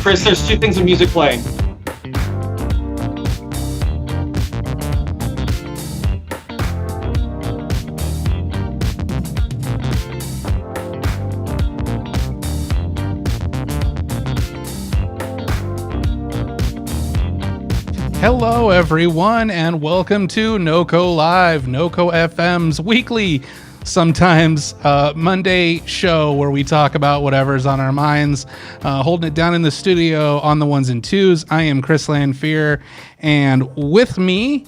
Chris, there's two things of music playing. Hello, everyone, and welcome to NoCo Live, NoCo FM's weekly, sometimes Monday show where we talk about whatever's on our minds, holding it down in the studio on the ones and twos. I am Chris Lanfear, and with me,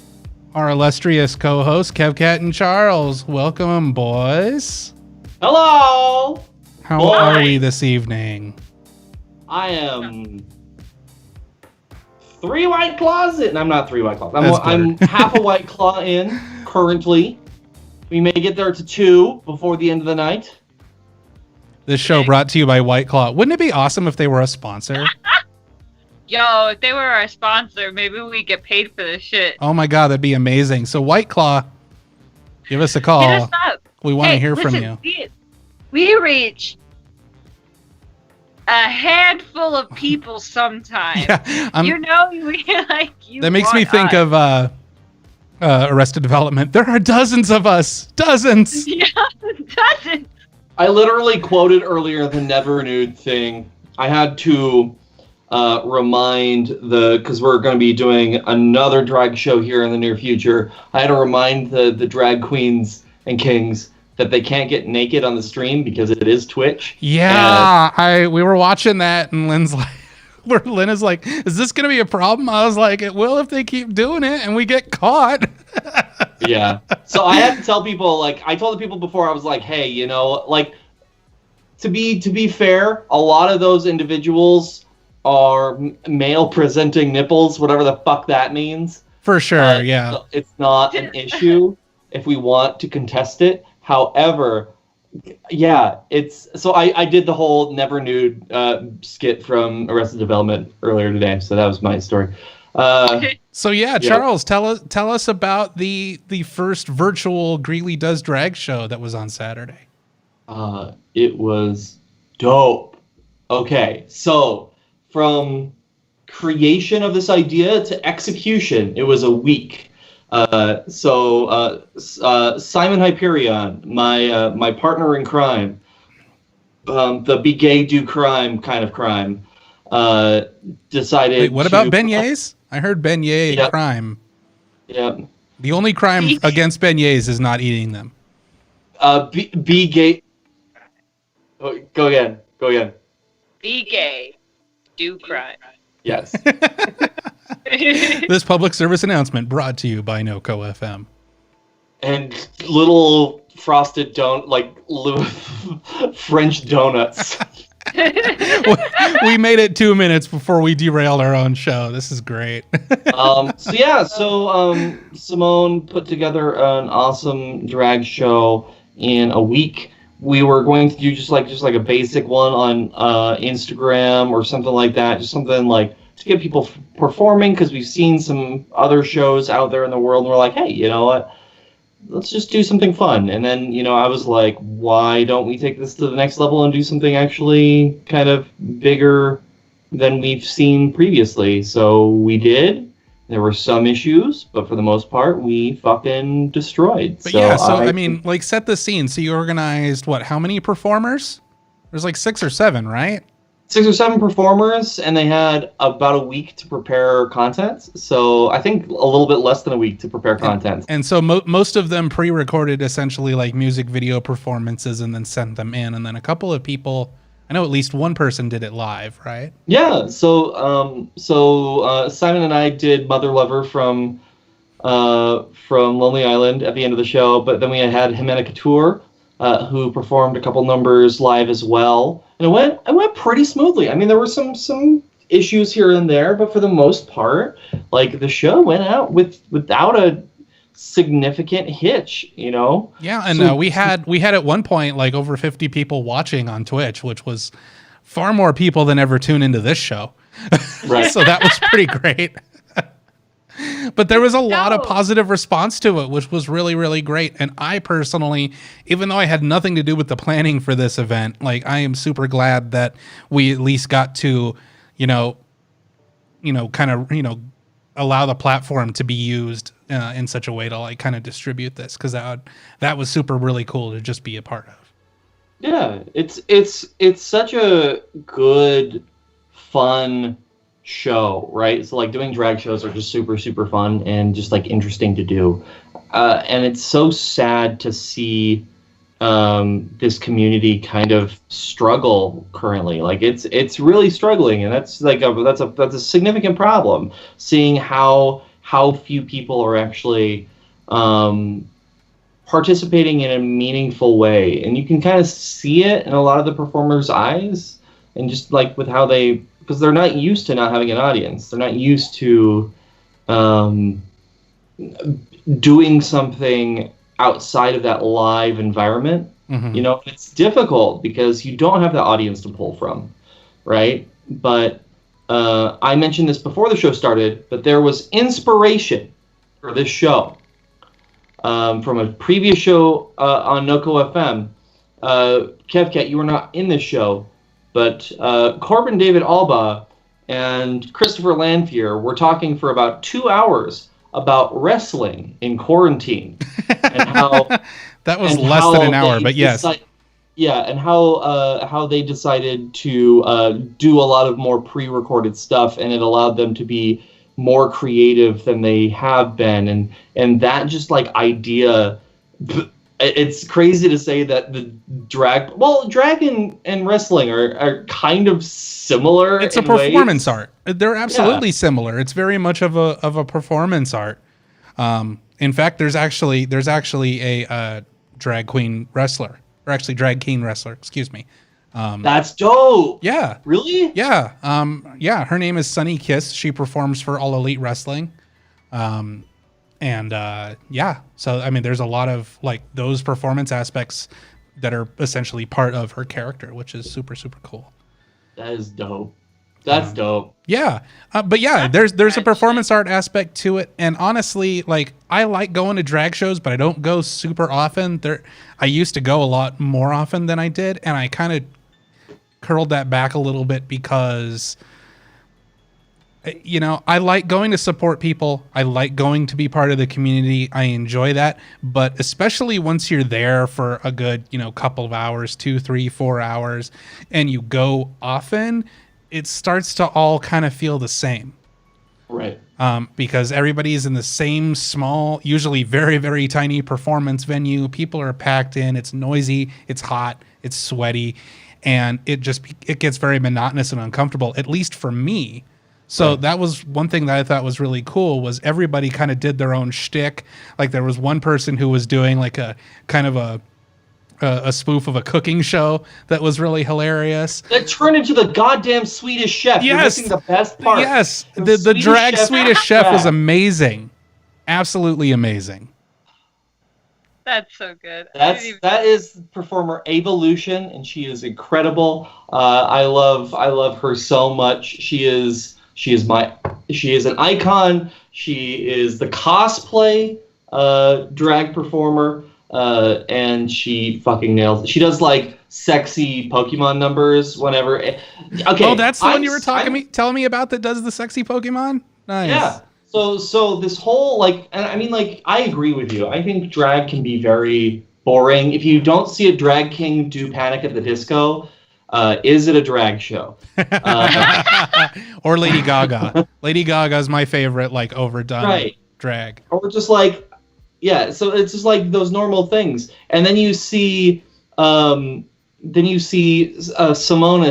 our illustrious co-hosts, KevKat and Charles. Welcome, boys. Hello! How are we this evening? I am 3 White Claws in. I'm not 3 White Claws. I'm half a White Claw in currently. We may get there to 2 before the end of the night. This show brought to you by White Claw. Wouldn't it be awesome if they were a sponsor? Yo, if they were our sponsor, maybe we get paid for this shit. Oh my god, that'd be amazing. So White Claw, give us a call. Hit us up. We want to hear from you. We reach a handful of people sometimes. Yeah, you that makes me think of Arrested Development. There are dozens of us. Dozens. Yeah, dozens. I literally quoted earlier the Never Nude thing. I had to remind because we're going to be doing another drag show here in the near future. I had to remind the drag queens and kings that they can't get naked on the stream because it is Twitch. Yeah, we were watching that, and Lynn is like, "Is this going to be a problem?" I was like, "It will if they keep doing it and we get caught." Yeah. So I had to tell people, I told the people before, I was like, "Hey, to be fair, a lot of those individuals are male presenting nipples, whatever the fuck that means." For sure, yeah. So it's not an issue if we want to contest it. However, yeah, I did the whole Never Nude skit from Arrested Development earlier today, so that was my story. So yeah, Charles, tell us about the first virtual Greeley Does Drag show that was on Saturday. It was dope. Okay, so from creation of this idea to execution, it was a week. Simon Hyperion, my partner in crime, the be gay, do crime kind of crime, decided. Wait, what about beignets? I heard beignet crime. Yeah. The only crime against beignets is not eating them. Be gay. Oh, go again. Be gay, do crime. Yes. This public service announcement brought to you by NoCo FM. And little frosted French donuts. We made it 2 minutes before we derailed our own show. This is great. Simone put together an awesome drag show in a week. We were going to do just like a basic one on Instagram or something like that. Just something like to get people performing, because we've seen some other shows out there in the world, and we're like, hey, you know what? Let's just do something fun. And then, I was like, why don't we take this to the next level and do something actually kind of bigger than we've seen previously? So we did. There were some issues, but for the most part, we fucking destroyed. But set the scene. So you organized, how many performers? There's 6 or 7, right? 6 or 7 performers, and they had about a week to prepare content. So I think a little bit less than a week to prepare content. And so most of them pre-recorded essentially music video performances and then sent them in. And then a couple of people, I know at least one person did it live, right? Yeah. So Simon and I did Mother Lover from Lonely Island at the end of the show, but then we had Jimena Couture, who performed a couple numbers live as well. And it went pretty smoothly. I mean, there were some issues here and there, but for the most part, the show went out without a significant hitch, Yeah, and we had at one point over 50 people watching on Twitch, which was far more people than ever tune into this show. Right. So that was pretty great. But there was a lot of positive response to it, which was really, really great. And I personally, even though I had nothing to do with the planning for this event, I am super glad that we at least got to you know, kind of, allow the platform to be used in such a way to like kind of distribute this, because that was super really cool to just be a part of. Yeah, it's such a good, fun show, right? So like doing drag shows are just super super fun and just like interesting to do, and it's so sad to see this community kind of struggle currently. Like it's really struggling, and that's a significant problem. Seeing how few people are actually participating in a meaningful way, and you can kind of see it in a lot of the performers' eyes, and just like with how because they're not used to not having an audience. They're not used to doing something outside of that live environment. Mm-hmm. It's difficult because you don't have the audience to pull from, right? But I mentioned this before the show started, but there was inspiration for this show from a previous show on NoCo FM. KevKat, you were not in this show, but Corbin David Alba and Christopher Lanphier were talking for about 2 hours about wrestling in quarantine and how that was less than an hour, but yes. And how they decided to do a lot of more pre-recorded stuff, and it allowed them to be more creative than they have been, and that just like idea. It's crazy to say that the drag and wrestling are kind of similar. It's a performance art. They're absolutely similar. It's very much of a performance art. In fact, there's actually a drag queen wrestler, or actually drag king wrestler. Excuse me. That's dope. Yeah. Really? Yeah. Her name is Sunny Kiss. She performs for All Elite Wrestling. So I mean, there's a lot of like those performance aspects that are essentially part of her character, which is super super cool. That is dope. That's dope. Yeah, but yeah, there's a performance art aspect to it, and honestly, like I like going to drag shows, but I don't go super often. I used to go a lot more often than I did, and I kind of curled that back a little bit because I like going to support people. I like going to be part of the community. I enjoy that. But especially once you're there for a good, couple of hours, 2, 3, 4 hours, and you go often, it starts to all kind of feel the same. Right. Because everybody's in the same small, usually very, very tiny performance venue. People are packed in. It's noisy. It's hot. It's sweaty. And it gets very monotonous and uncomfortable, at least for me. So that was one thing that I thought was really cool, was everybody kind of did their own shtick. Like there was one person who was doing like a kind of a spoof of a cooking show that was really hilarious. That turned into the goddamn Swedish Chef. Yes. You're missing the best part. Yes. The drag Swedish Chef was amazing. Absolutely amazing. That's so good. That is performer Evolution, and she is incredible. I love her so much. She is an icon. She is the cosplay drag performer, and she fucking nails it. She does like sexy Pokemon numbers whenever. Okay. Oh, that's the one you were telling me about that does the sexy Pokemon? Nice. Yeah. So this whole and I mean I agree with you. I think drag can be very boring. If you don't see a drag king do Panic at the Disco, is it a drag show? Or Lady Gaga. Lady Gaga is my favorite, overdone drag. Or just so it's just like those normal things. And then you see Simona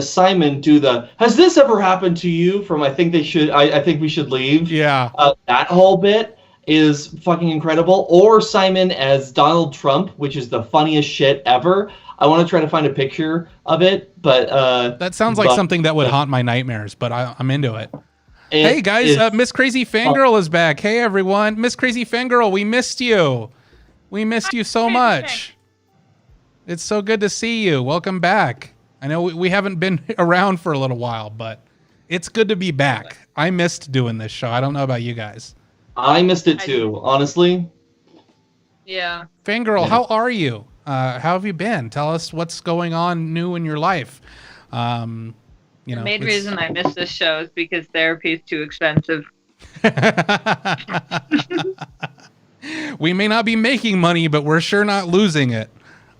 Simon do the "Has this ever happened to you?" from I think we should leave. Yeah. That whole bit is fucking incredible. Or Simon as Donald Trump, which is the funniest shit ever. I want to try to find a picture of it, but that sounds like something that would haunt my nightmares, but I'm into it. Hey guys, Miss Crazy Fangirl is back. Hey everyone, Miss Crazy Fangirl, we missed you. We missed you so much. It's so good to see you. Welcome back. I know we haven't been around for a little while, but it's good to be back. I missed doing this show. I don't know about you guys. I missed it too, honestly. Yeah. Fangirl, how are you? How have you been? Tell us what's going on new in your life. You know, the main reason I miss this show is because therapy is too expensive. We may not be making money, but we're sure not losing it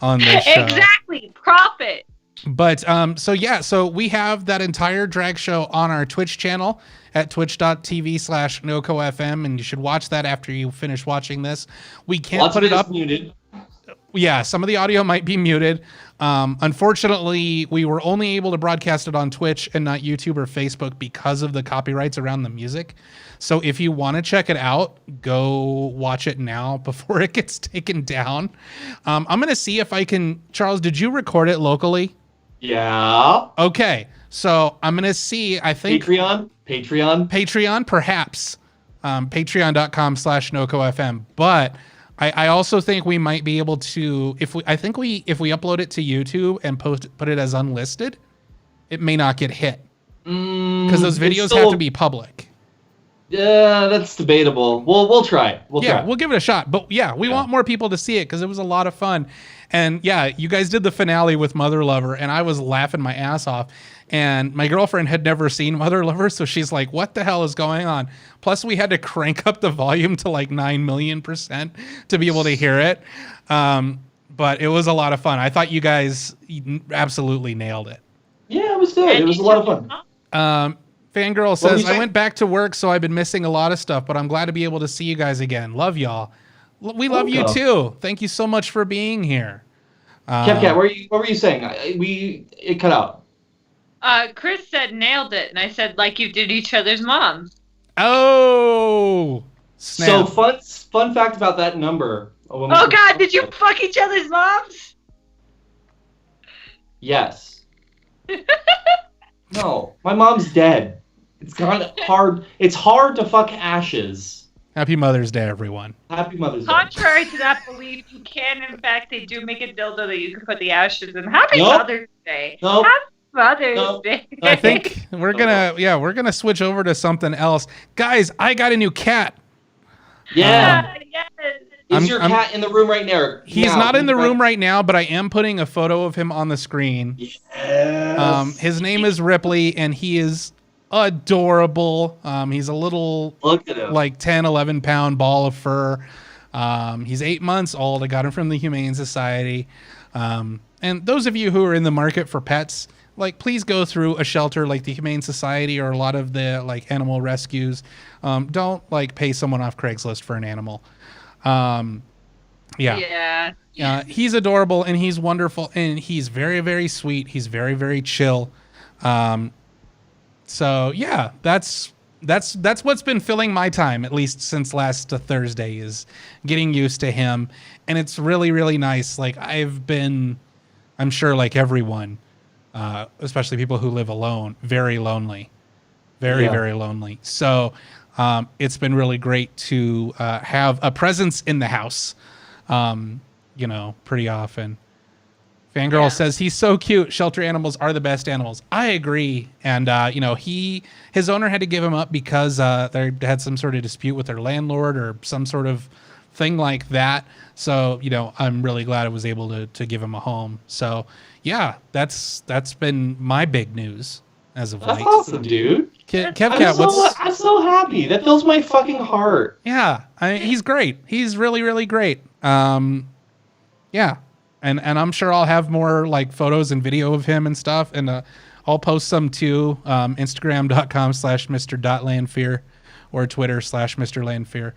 on this show. Exactly, profit. But so we have that entire drag show on our Twitch channel at twitch.tv/NoCoFM, and you should watch that after you finish watching this. We can't put it up. Muted. Yeah, some of the audio might be muted. Unfortunately, we were only able to broadcast it on Twitch and not YouTube or Facebook because of the copyrights around the music. So if you want to check it out, go watch it now before it gets taken down. I'm going to see if I can... Charles, did you record it locally? Yeah. Okay, so I'm going to see, I think... Patreon, perhaps. Patreon.com/NoCoFM. But... I also think we might be able to, if we upload it to YouTube and put it as unlisted, it may not get hit because those videos have to be public. Yeah, that's debatable. We'll try. We'll give it a shot. But we want more people to see it because it was a lot of fun. And yeah, you guys did the finale with Mother Lover, and I was laughing my ass off. And my girlfriend had never seen Mother Lover, so she's like, what the hell is going on? Plus, we had to crank up the volume to like 9,000,000% to be able to hear it. But it was a lot of fun. I thought you guys absolutely nailed it. Yeah, it was good. It was a lot of fun. Fangirl says, I went back to work, so I've been missing a lot of stuff, but I'm glad to be able to see you guys again. Love y'all. We love you too. Thank you so much for being here. KevKat, what were you saying? It cut out. Chris said nailed it, and I said like you did each other's moms. Oh, snap. So fun fact about that number. Oh God, did you fuck each other's moms? Yes. No, my mom's dead. It's kind of hard. It's hard to fuck ashes. Happy Mother's Day, everyone. Happy Mother's Day. Contrary to that belief, you can, in fact, they do make a dildo that you can put the ashes in. Happy Mother's Day. Nope. Happy Mother's Day. I think we're gonna switch over to something else, guys. I got a new cat. Yeah. Yes. Is your cat in the room right now? He's not in the room right now, but I am putting a photo of him on the screen. Yes. His name is Ripley, and he is adorable. He's a little like 10, 11 pound ball of fur. He's 8 months old. I got him from the Humane Society. And those of you who are in the market for pets, like, please go through a shelter like the Humane Society or a lot of the like animal rescues. Don't like pay someone off Craigslist for an animal. He's adorable and he's wonderful and he's very, very sweet. He's very, very chill. So yeah, that's what's been filling my time, at least since last Thursday, is getting used to him. And it's really, really nice. Like, I'm sure like everyone, especially people who live alone, very lonely, very lonely. So it's been really great to have a presence in the house, pretty often. Fangirl says he's so cute. Shelter animals are the best animals. I agree. And his owner had to give him up because they had some sort of dispute with their landlord or some sort of thing like that. So I'm really glad I was able to give him a home. So yeah, that's been my big news as of late. That's awesome, dude. KevKat, I'm so happy. That fills my fucking heart. Yeah, he's great. He's really, really great. Yeah. And I'm sure I'll have more like photos and video of him and stuff. And I'll post some too. Instagram.com/Mr.Landfear or Twitter/Mr. Landfear.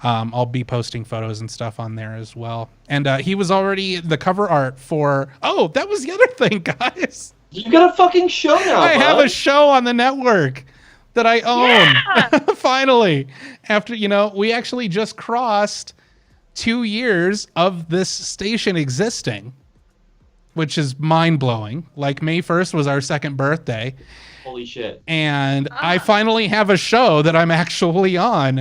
I'll be posting photos and stuff on there as well. And he was already the cover art for... Oh, that was the other thing, guys. You got a fucking show now, I have a show on the network that I own. Yeah! Finally. After, we actually just crossed 2 years of this station existing, which is mind-blowing. Like, May 1st was our second birthday. Holy shit. And I finally have a show that I'm actually on.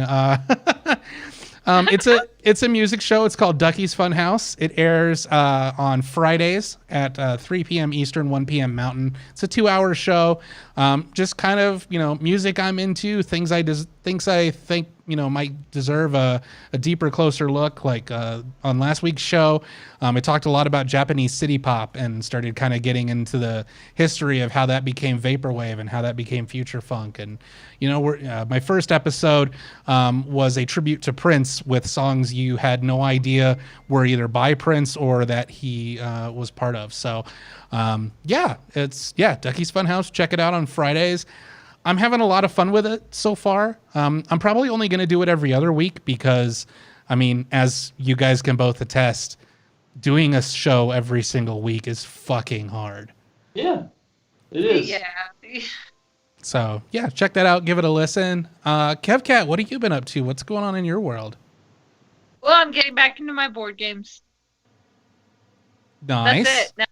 It's a music show. It's called Ducky's Funhouse. It airs on Fridays at 3 p.m. Eastern, 1 p.m. Mountain. It's a 2-hour show. Just kind of, music I'm into, things I think, might deserve a deeper, closer look. Like on last week's show, I talked a lot about Japanese city pop and started kind of getting into the history of how that became vaporwave and how that became future funk. And, my first episode was a tribute to Prince with songs you had no idea were either by Prince or that he was part of. So, Ducky's Funhouse. Check it out on Fridays. I'm having a lot of fun with it so far. I'm probably only going to do it every other week because, as you guys can both attest, doing a show every single week is fucking hard. Yeah, it is. Yeah. So, check that out. Give it a listen. KevKat, what have you been up to? What's going on in your world? Well, I'm getting back into my board games. Nice. That's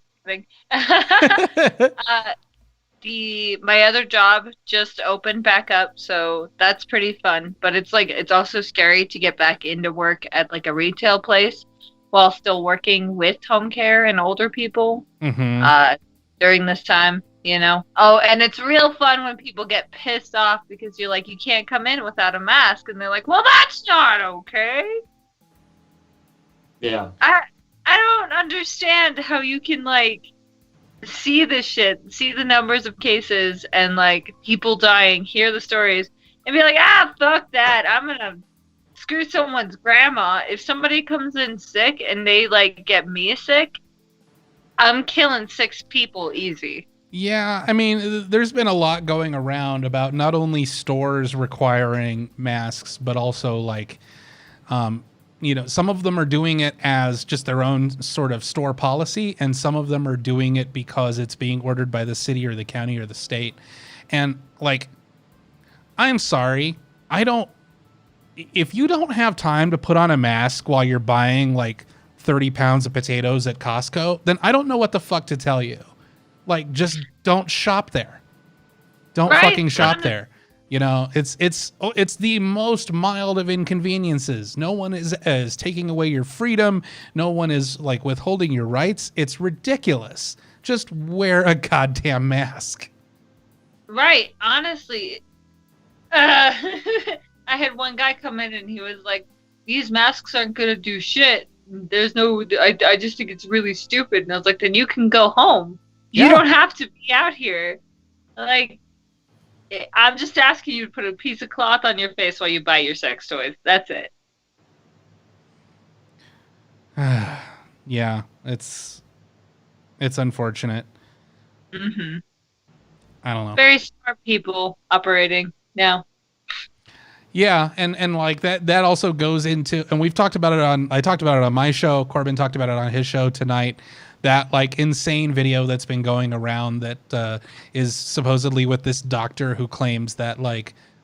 it. My other job just opened back up, so that's pretty fun. But it's also scary to get back into work at like a retail place while still working with home care and older people during this time. Oh, and it's real fun when people get pissed off because you're like, you can't come in without a mask, and they're like, well, that's not okay. Yeah. I don't understand how you can see this shit, see the numbers of cases and people dying, hear the stories, and be like, fuck that, I'm gonna screw someone's grandma. If somebody comes in sick and they get me sick, I'm killing 6 people easy. Yeah, there's been a lot going around about not only stores requiring masks, but also some of them are doing it as just their own sort of store policy, and some of them are doing it because it's being ordered by the city or the county or the state. And I'm sorry, if you don't have time to put on a mask while you're buying 30 pounds of potatoes at Costco, then I don't know what the fuck to tell you. Just don't shop there. Don't fucking shop there. It's the most mild of inconveniences. No one is taking away your freedom. No one is withholding your rights. It's ridiculous. Just wear a goddamn mask. Right. Honestly, I had one guy come in and he was like, these masks aren't going to do shit. I just think it's really stupid. And I was like, then you can go home. You don't have to be out here. I'm just asking you to put a piece of cloth on your face while you buy your sex toys. That's it. Yeah, it's unfortunate. Mm-hmm. I don't know. Very smart people operating now. Yeah, and that also goes into, and I talked about it on my show. Corbin talked about it on his show tonight. That insane video that's been going around that is supposedly with this doctor who claims that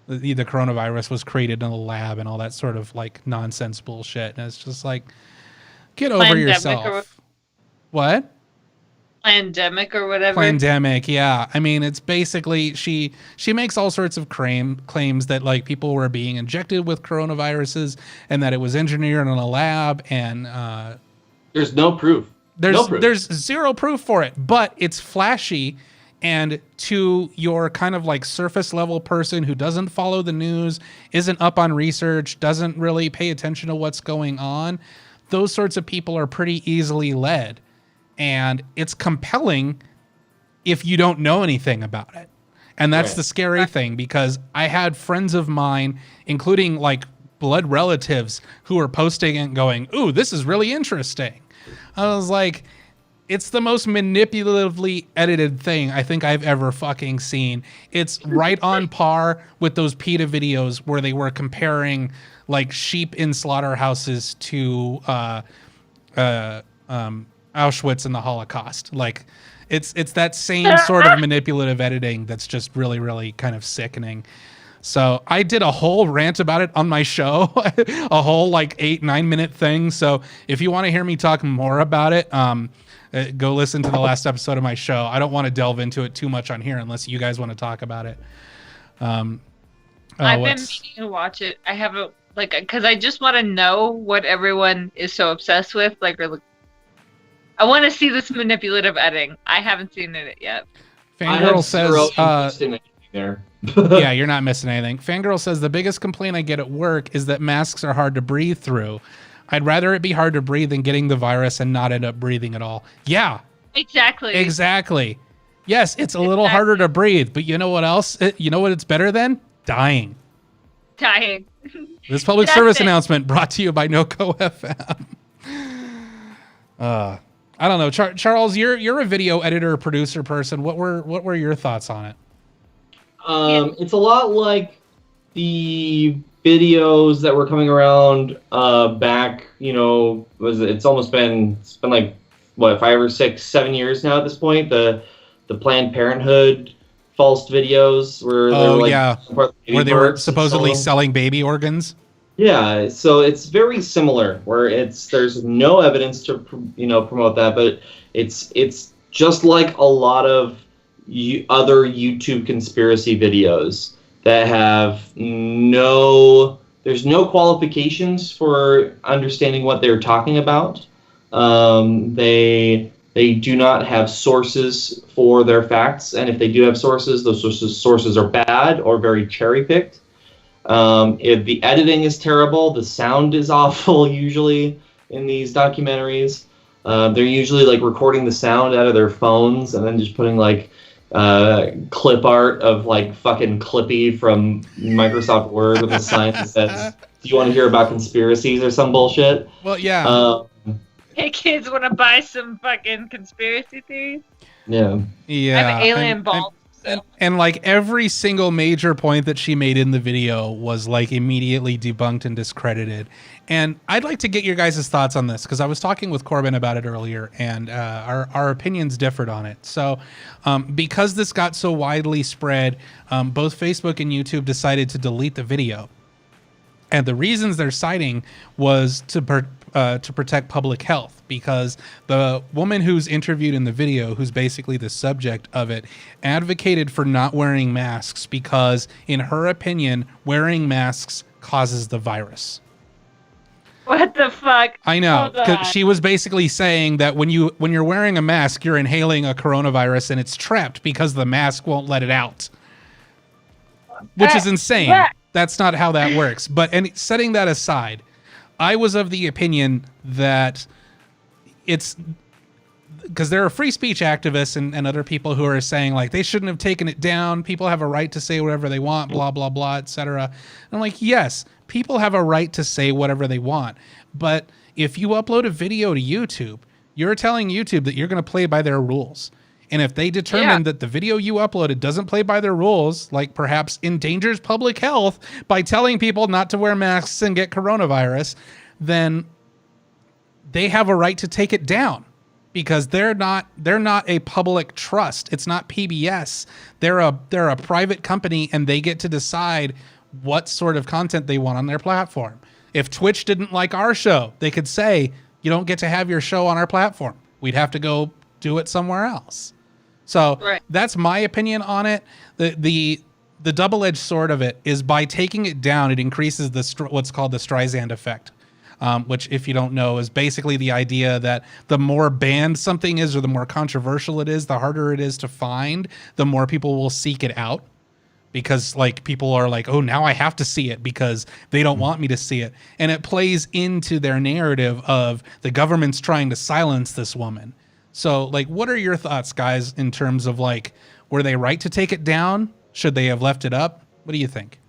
the coronavirus was created in a lab and all that sort of nonsense bullshit. And it's just get over Plandemic yourself. What? Plandemic or whatever. Plandemic, yeah. It's basically she makes all sorts of claims that people were being injected with coronaviruses and that it was engineered in a lab, and there's no proof. There's zero proof for it, but it's flashy, and to your kind of surface level person who doesn't follow the news, isn't up on research, doesn't really pay attention to what's going on, those sorts of people are pretty easily led. And it's compelling if you don't know anything about it. And that's the scary thing, because I had friends of mine, including blood relatives, who were posting and going, ooh, this is really interesting. I was like, it's the most manipulatively edited thing I think I've ever fucking seen. It's right on par with those PETA videos where they were comparing sheep in slaughterhouses to Auschwitz and the Holocaust. It's that same sort of manipulative editing that's just really, really kind of sickening. So I did a whole rant about it on my show, a whole 8-9 minute thing. So if you want to hear me talk more about it, go listen to the last episode of my show. I don't want to delve into it too much on here unless you guys want to talk about it. I've been meaning to watch it. I have Like, because I just want to know what everyone is so obsessed with. Like, I want to see this manipulative editing. I haven't seen it yet. I have Fangirl zero says, interest in anything there. yeah, you're not missing anything. Fangirl says the biggest complaint I get at work is that masks are hard to breathe through. I'd rather it be hard to breathe than getting the virus and not end up breathing at all. Yeah, exactly. Yes, it's a little harder to breathe, but you know what else? You know what it's better than? Dying. This public service announcement brought to you by NoCo FM. I don't know, Charles. You're a video editor, producer person. What were your thoughts on it? It's a lot like the videos that were coming around back. It's been like what, 5 or 6, 7 years now at this point. The Planned Parenthood false videos where where they were supposedly selling baby organs. Yeah, so it's very similar where there's no evidence to promote that, but it's just like a lot of other YouTube conspiracy videos that have there's no qualifications for understanding what they're talking about. They do not have sources for their facts, and if they do have sources, those sources are bad or very cherry-picked. If the editing is terrible, the sound is awful usually in these documentaries. They're usually like recording the sound out of their phones and then just putting like clip art of like fucking Clippy from Microsoft Word with a sign that says, "Do you want to hear about conspiracies?" or some bullshit. Well, yeah. Hey kids, want to buy some fucking conspiracy theories? Yeah. I have alien balls. And like every single major point that she made in the video was like immediately debunked and discredited. And I'd like to get your guys' thoughts on this because I was talking with Corbin about it earlier, and our opinions differed on it. So because this got so widely spread, both Facebook and YouTube decided to delete the video. And the reasons they're citing was to protect public health, because the woman who's interviewed in the video, who's basically the subject of it, advocated for not wearing masks because, in her opinion, wearing masks causes the virus. What the fuck? I know, because she was basically saying that when you're wearing a mask, you're inhaling a coronavirus and it's trapped because the mask won't let it out, which is insane. That's not how that works. But setting that aside, I was of the opinion that it's because there are free speech activists and other people who are saying like they shouldn't have taken it down. People have a right to say whatever they want, blah, blah, blah, etc. And I'm like, yes, people have a right to say whatever they want. But if you upload a video to YouTube, you're telling YouTube that you're going to play by their rules. And if they determine that the video you uploaded doesn't play by their rules, like perhaps endangers public health by telling people not to wear masks and get coronavirus, then they have a right to take it down because they're not a public trust. It's not PBS. They're a private company, and they get to decide what sort of content they want on their platform. If Twitch didn't like our show, they could say, you don't get to have your show on our platform. We'd have to go do it somewhere else. So that's my opinion on it. The double-edged sword of it is by taking it down, it increases what's called the Streisand effect, which, if you don't know, is basically the idea that the more banned something is or the more controversial it is, the harder it is to find, the more people will seek it out. Because like people are like, oh, now I have to see it because they don't want me to see it. And it plays into their narrative of the government's trying to silence this woman. So, like, what are your thoughts, guys, in terms of, like, were they right to take it down? Should they have left it up? What do you think?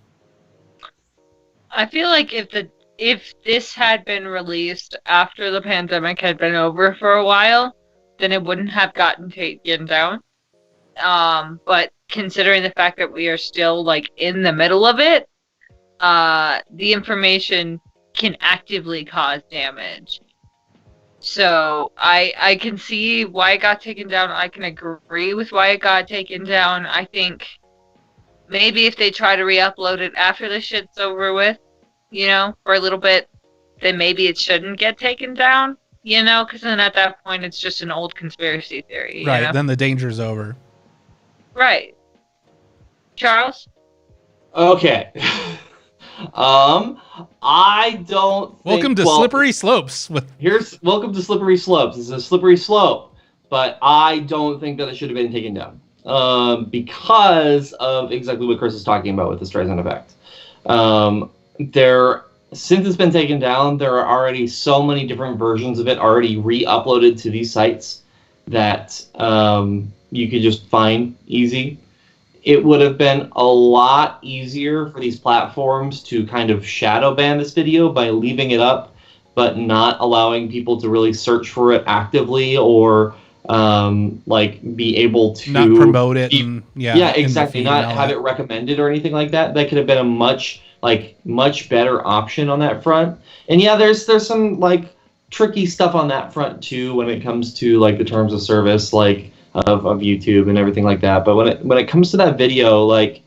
I feel like if this had been released after the pandemic had been over for a while, then it wouldn't have gotten taken down. But considering the fact that we are still, like, in the middle of it, the information can actively cause damage. So I can see why it got taken down. I can agree with why it got taken down. I think maybe if they try to re-upload it after the shit's over with, for a little bit, then maybe it shouldn't get taken down, because then at that point it's just an old conspiracy theory. Right, then the danger's over. Right. Charles? Okay. I don't think... Welcome to Slippery Slopes. Welcome to Slippery Slopes. It's a slippery slope, but I don't think that it should have been taken down. Because of exactly what Chris is talking about with the Streisand effect. Since it's been taken down, there are already so many different versions of it already re-uploaded to these sites that you could just find easy. It would have been a lot easier for these platforms to kind of shadow ban this video by leaving it up, but not allowing people to really search for it actively or be able to not promote it. Exactly. Not have it recommended or anything like that. That could have been a much better option on that front. And yeah, there's some like tricky stuff on that front too when it comes to like the terms of service of YouTube and everything like that. But when it comes to that video, like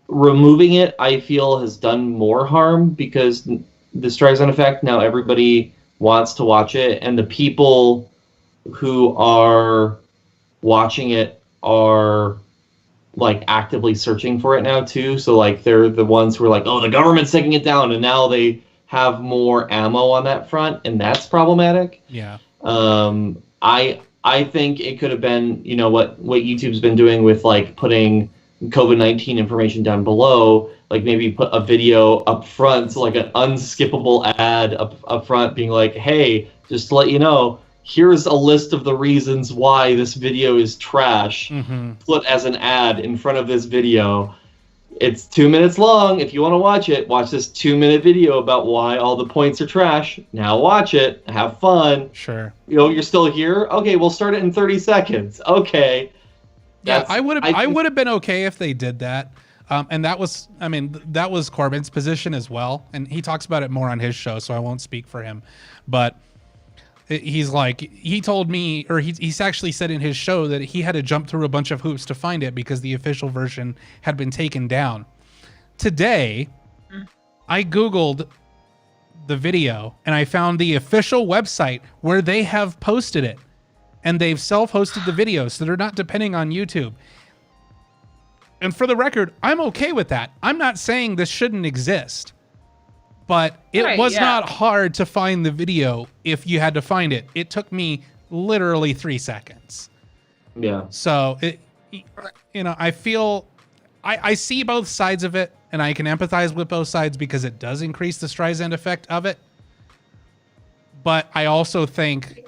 removing it, I feel has done more harm because the Streisand effect, now everybody wants to watch it, and the people who are watching it are like actively searching for it now too. So like they're the ones who are like, oh, the government's taking it down, and now they have more ammo on that front, and that's problematic. Yeah. I think it could have been, what YouTube's been doing with like putting COVID-19 information down below, like maybe put a video up front, so like an unskippable ad up front being like, hey, just to let you know, here's a list of the reasons why this video is trash. Mm-hmm. Put as an ad in front of this video. It's 2 minutes long. If you want to watch it, watch this 2-minute video about why all the points are trash. Now watch it. Have fun. Sure. You're still here? Okay, we'll start it in 30 seconds. Okay. Yeah, I would have been okay if they did that. And that was Corbin's position as well. And he talks about it more on his show, so I won't speak for him. But he's like, he told me, or he's actually said in his show that he had to jump through a bunch of hoops to find it because the official version had been taken down. Today, I Googled the video and I found the official website where they have posted it, and they've self-hosted the video, so they're not depending on YouTube. And for the record, I'm okay with that. I'm not saying this shouldn't exist. But it was not hard to find the video if you had to find it. It took me literally 3 seconds. Yeah. So, I feel... I see both sides of it, and I can empathize with both sides because it does increase the Streisand effect of it. But I also think,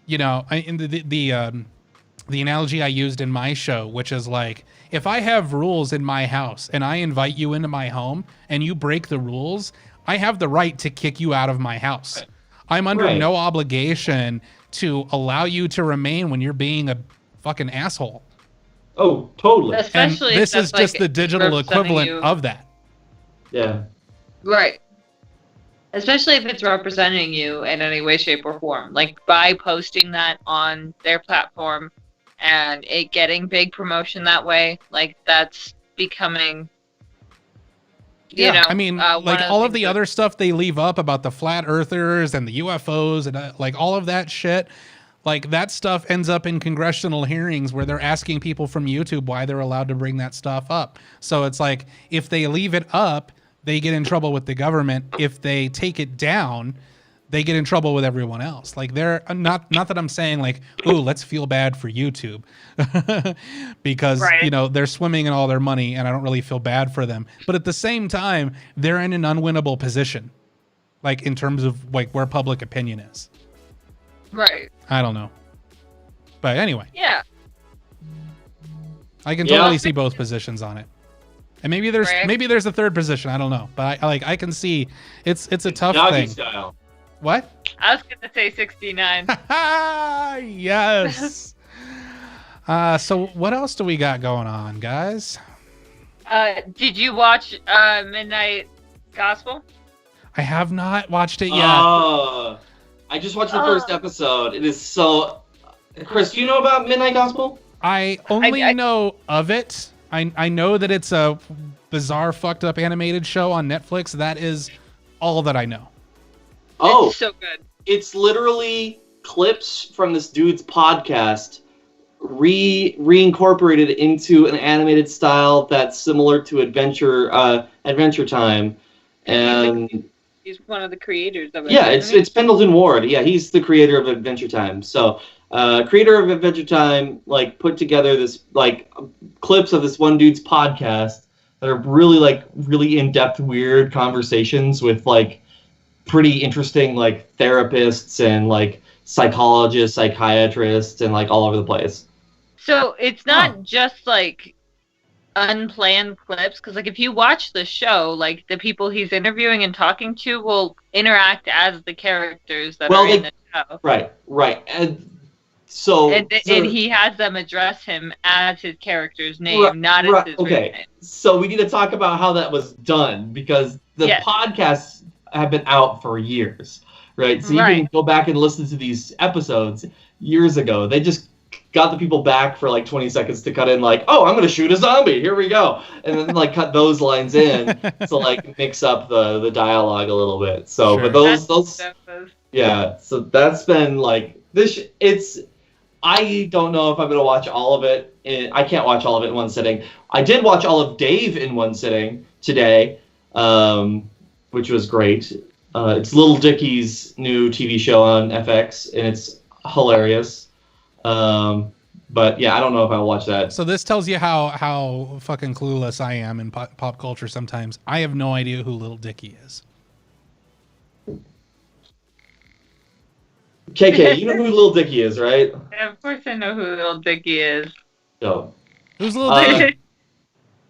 in the analogy I used in my show, which is like, if I have rules in my house and I invite you into my home and you break the rules, I have the right to kick you out of my house. I'm under no obligation to allow you to remain when you're being a fucking asshole. Oh, totally. Especially and this is just the digital equivalent of that. Yeah. Right. Especially if it's representing you in any way, shape, or form. Like by posting that on their platform and it getting big promotion that way, like that's becoming... all of the other stuff they leave up about the flat earthers and the UFOs and like all of that shit, like that stuff ends up in congressional hearings where they're asking people from YouTube why they're allowed to bring that stuff up. So it's like, if they leave it up, they get in trouble with the government. If they take it down, they get in trouble with everyone else. Like they're not that I'm saying like, ooh, let's feel bad for YouTube because, they're swimming in all their money and I don't really feel bad for them. But at the same time, they're in an unwinnable position, like in terms of like where public opinion is. Right. I don't know. But anyway. Yeah. I can totally see both positions on it. And maybe there's a third position. I don't know. But I can see it's a tough thing. Style. What? I was going to say 69. Yes. So what else do we got going on, guys? Did you watch Midnight Gospel? I have not watched it yet. I just watched the first episode. It is so... Chris, do you know about Midnight Gospel? I only know of it. I know that it's a bizarre, fucked up animated show on Netflix. That is all that I know. Oh, it's so good. It's literally clips from this dude's podcast reincorporated into an animated style that's similar to Adventure Time. And he's one of the creators of it. Yeah, it's Pendleton Ward. Yeah, he's the creator of Adventure Time. So, creator of Adventure Time, like, put together this, like, clips of this one dude's podcast that are really in-depth, weird conversations with, like, pretty interesting, like, therapists and, like, psychologists, psychiatrists, and, like, all over the place. So it's not just, like, unplanned clips, because, like, if you watch the show, like, the people he's interviewing and talking to will interact as the characters that are in the show. Right. And so and he has them address him as his character's name, not as his real name. So we need to talk about how that was done, because the podcasts have been out for years, right? So you can go back and listen to these episodes years ago. They just got the people back for like 20 seconds to cut in, like, oh, I'm going to shoot a zombie. Here we go. And then like cut those lines in to like mix up the dialogue a little bit. So, but those, yeah. So that's been like this. I don't know if I'm going to watch all of it. I can't watch all of it in one sitting. I did watch all of Dave in one sitting today, which was great. It's Little Dicky's new TV show on FX, and it's hilarious. But yeah, I don't know if I'll watch that. So this tells you how fucking clueless I am in pop culture sometimes. I have no idea who Little Dicky is. KK, you know who Little Dicky is, right? Yeah, of course I know who Little Dicky is. So, who's Little Dicky?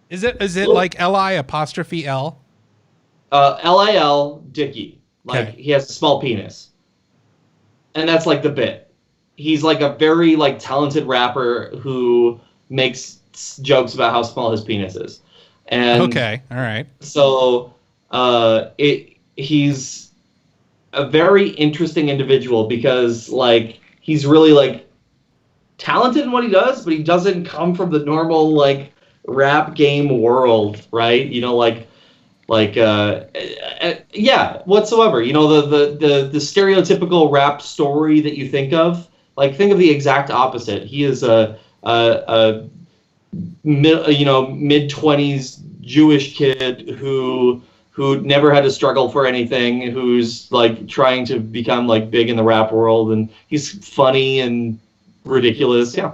Is it like L-I-L? L-I-L Dicky. Like, he has a small penis. And that's like the bit. He's like a very like talented rapper who makes jokes about how small his penis is. And okay, all right. So he's a very interesting individual because like he's really like talented in what he does, but he doesn't come from the normal like rap game world, right? You know, yeah, whatsoever. You know, the stereotypical rap story that you think of. Like, think of the exact opposite. He is a mid-20s Jewish kid who never had to struggle for anything, who's like trying to become like big in the rap world, and he's funny and ridiculous. Yeah,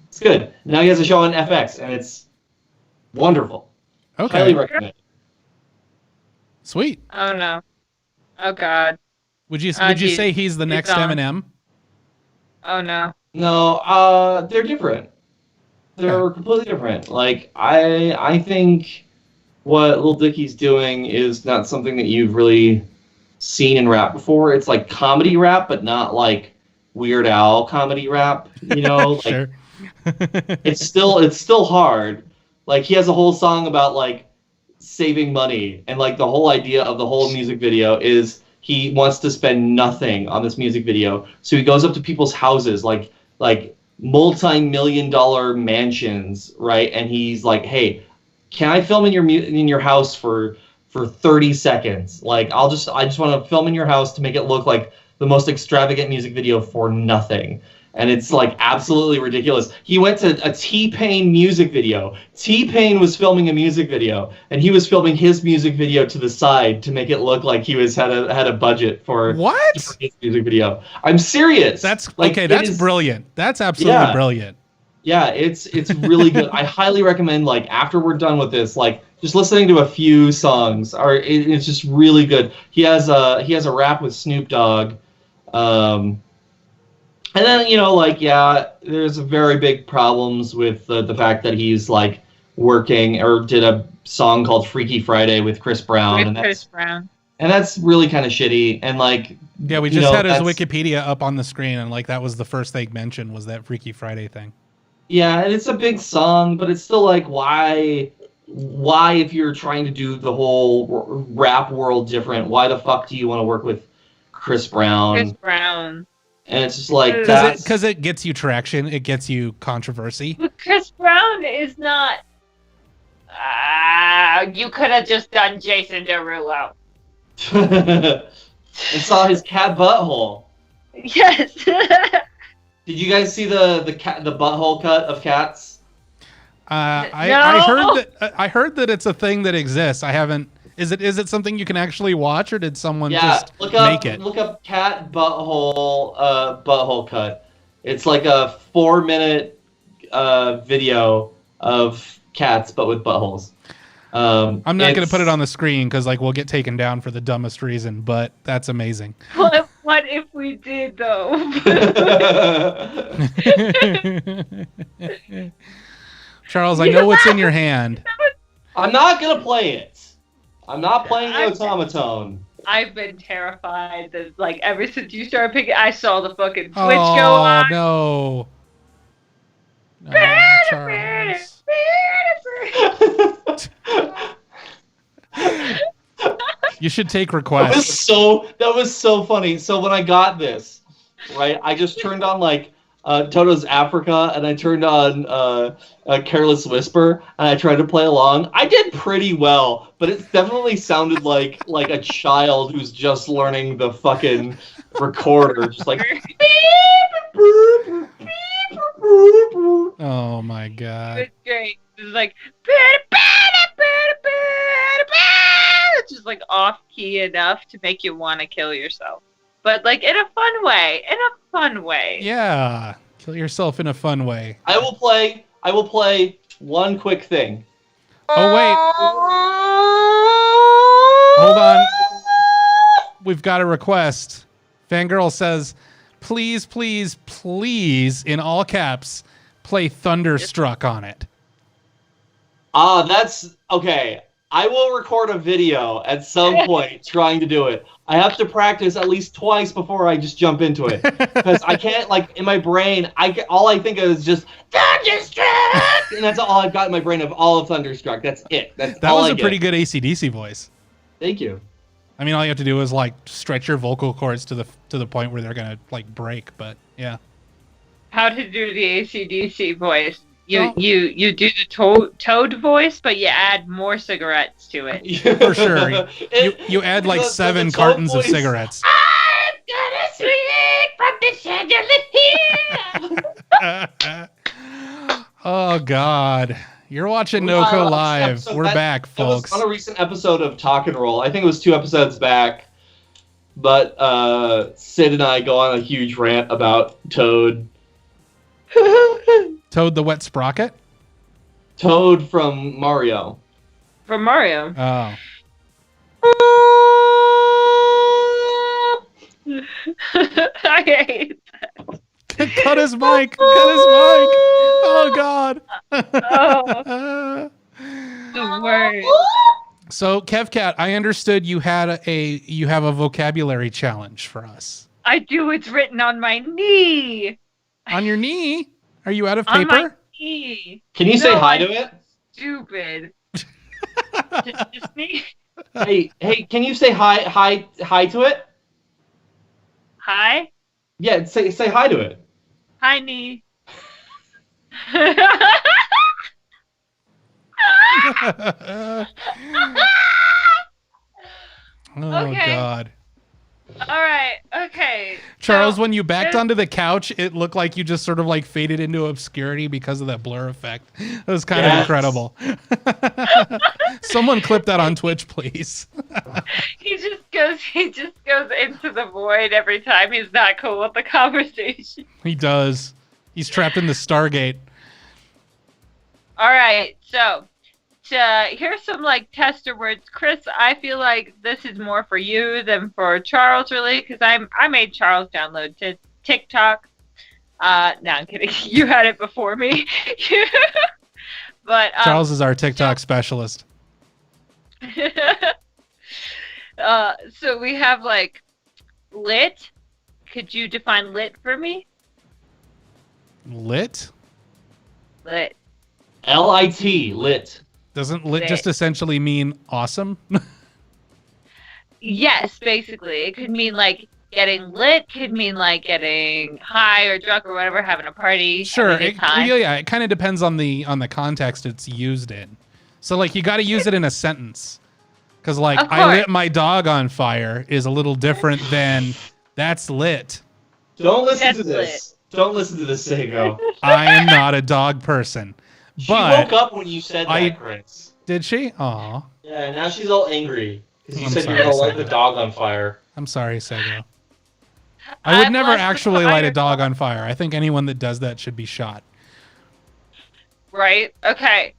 it's good. Now he has a show on FX, and it's wonderful. Okay, highly recommend it. Sweet. Oh no. Oh God. Would you say he's the next Eminem? Oh no. No, they're different. They're completely different. Like I think what Lil Dicky's doing is not something that you've really seen in rap before. It's like comedy rap, but not like Weird Al comedy rap. You know, like sure. it's still hard. Like he has a whole song about like saving money, and like the whole idea of the whole music video is he wants to spend nothing on this music video. So he goes up to people's houses, like multi-million-dollar mansions, right? And he's like, "Hey, can I film in your house for 30 seconds? Like, I just want to film in your house to make it look like the most extravagant music video for nothing." And it's like absolutely ridiculous. He went to a T-Pain music video. T-Pain was filming a music video, and he was filming his music video to the side to make it look like he had a budget for his music video. I'm serious. That's like, okay. That's brilliant. That's absolutely brilliant. Yeah, it's really good. I highly recommend, like, after we're done with this, like, just listening to a few songs. It's just really good. He has a rap with Snoop Dogg. And then, you know, like, yeah, there's very big problems with the fact that he's, like, working or did a song called Freaky Friday with Chris Brown. And that's really kind of shitty. And, like... Yeah, we just had his Wikipedia up on the screen, and, like, that was the first thing mentioned was that Freaky Friday thing. Yeah, and it's a big song, but it's still, like, why, if you're trying to do the whole rap world different, why the fuck do you want to work with Chris Brown? Chris Brown. And it's just like because it gets you traction, it gets you controversy. But Chris Brown is not. You could have just done Jason Derulo. And saw his cat butthole. Yes. Did you guys see the butthole cut of cats? I heard that it's a thing that exists. I haven't Is it something you can actually watch, or did someone Yeah, just make it? look up cat butthole cut. It's like a 4-minute video of cats, but with buttholes. I'm not going to put it on the screen because like we'll get taken down for the dumbest reason, but that's amazing. What if we did though? Charles, I know what's in your hand. I'm not gonna play it. I'm not playing the automaton. I've been terrified that like ever since you started picking, I saw the fucking switch go on. No. Charles. You should take requests. That was so funny. So when I got this, right, I just turned on like Toto's Africa, and I turned on Careless Whisper, and I tried to play along. I did pretty well, but it definitely sounded like a child who's just learning the fucking recorder, just like. Oh my god! It's great. It's like it's just like off key enough to make you want to kill yourself, but like in a fun way. Yeah, kill yourself in a fun way. I will play one quick thing. Oh wait, hold on. We've got a request. Fangirl says, "Please, please, please," in all caps, play Thunderstruck on it. That's okay. I will record a video at some point trying to do it. I have to practice at least twice before I just jump into it, because I can't, like, in my brain, all I think of is just Thunderstruck, and that's all I've got in my brain of all of Thunderstruck. That's it. That was a pretty good AC/DC voice. Thank you. I mean, all you have to do is like stretch your vocal cords to the point where they're gonna like break. But yeah. How to do the AC/DC voice? You do the toad voice, but you add more cigarettes to it. For sure. You add like 7 cartons of cigarettes. I'm gonna swing from the chandelier. Oh God. You're watching NoCo Live. We're back, folks. That was on a recent episode of Talk and Roll. I think it was 2 episodes back. But Sid and I go on a huge rant about Toad. Toad the Wet Sprocket? Toad from Mario. From Mario. Oh. I hate that. Cut his mic! Cut his mic! Oh God! Oh. The word. So, KevKat, I understood you have a vocabulary challenge for us. I do. It's written on my knee. On your knee? Are you out of On my paper? knee. Can you say hi to it? Stupid. Just me. Hey, can you say hi to it? Hi. Yeah, say hi to it. Hi, knee. Oh Okay. God. All right. Okay. Charles, So, when you backed onto the couch, it looked like you just sort of like faded into obscurity because of that blur effect. It was kind of incredible. Someone clip that on Twitch, please. he just goes into the void every time he's not cool with the conversation. He does. He's trapped in the Stargate. All right. So, here's some like tester words. Chris, I feel like this is more for you than for Charles, really, because I made Charles download to TikTok. No, I'm kidding. You had it before me. But Charles is our TikTok specialist. So we have like lit. Could you define lit for me? Lit? Lit. L-I-T, lit. Doesn't lit just essentially mean awesome? Yes, basically. It could mean like getting lit, could mean like getting high or drunk or whatever, having a party. Sure. It Kind of depends on the context it's used in. So like you got to use it in a sentence. Because like I lit my dog on fire is a little different than that's lit. Don't listen to this. Don't listen to this, Sego. I am not a dog person. She woke up when you said that, Chris. Did she? Aw. Yeah, now she's all angry because you I'm said sorry, you were gonna light Sego. the dog on fire. I'm sorry, Sego. I would I've never lost the actually light a fire dog goal. on fire. I think anyone that does that should be shot. Right? Okay.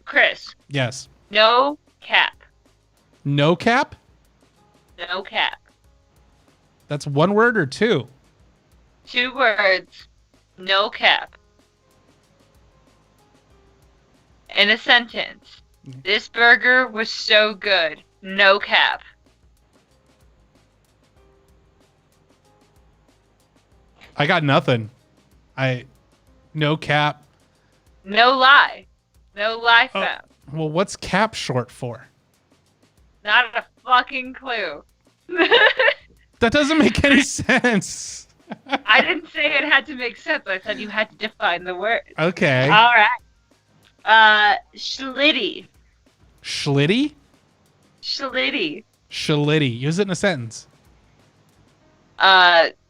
Chris, Yes. no cap. No cap? No cap. That's one word or two? 2 words. No cap. In a sentence. This burger was so good. No cap. I got nothing. No cap. No lie. No lie Oh. found. Well, what's cap short for? Not a fucking clue. That doesn't make any sense. I didn't say it had to make sense. I said you had to define the word. Okay. All right. Schlitty. Schlitty? Schlitty. Schlitty. Use it in a sentence.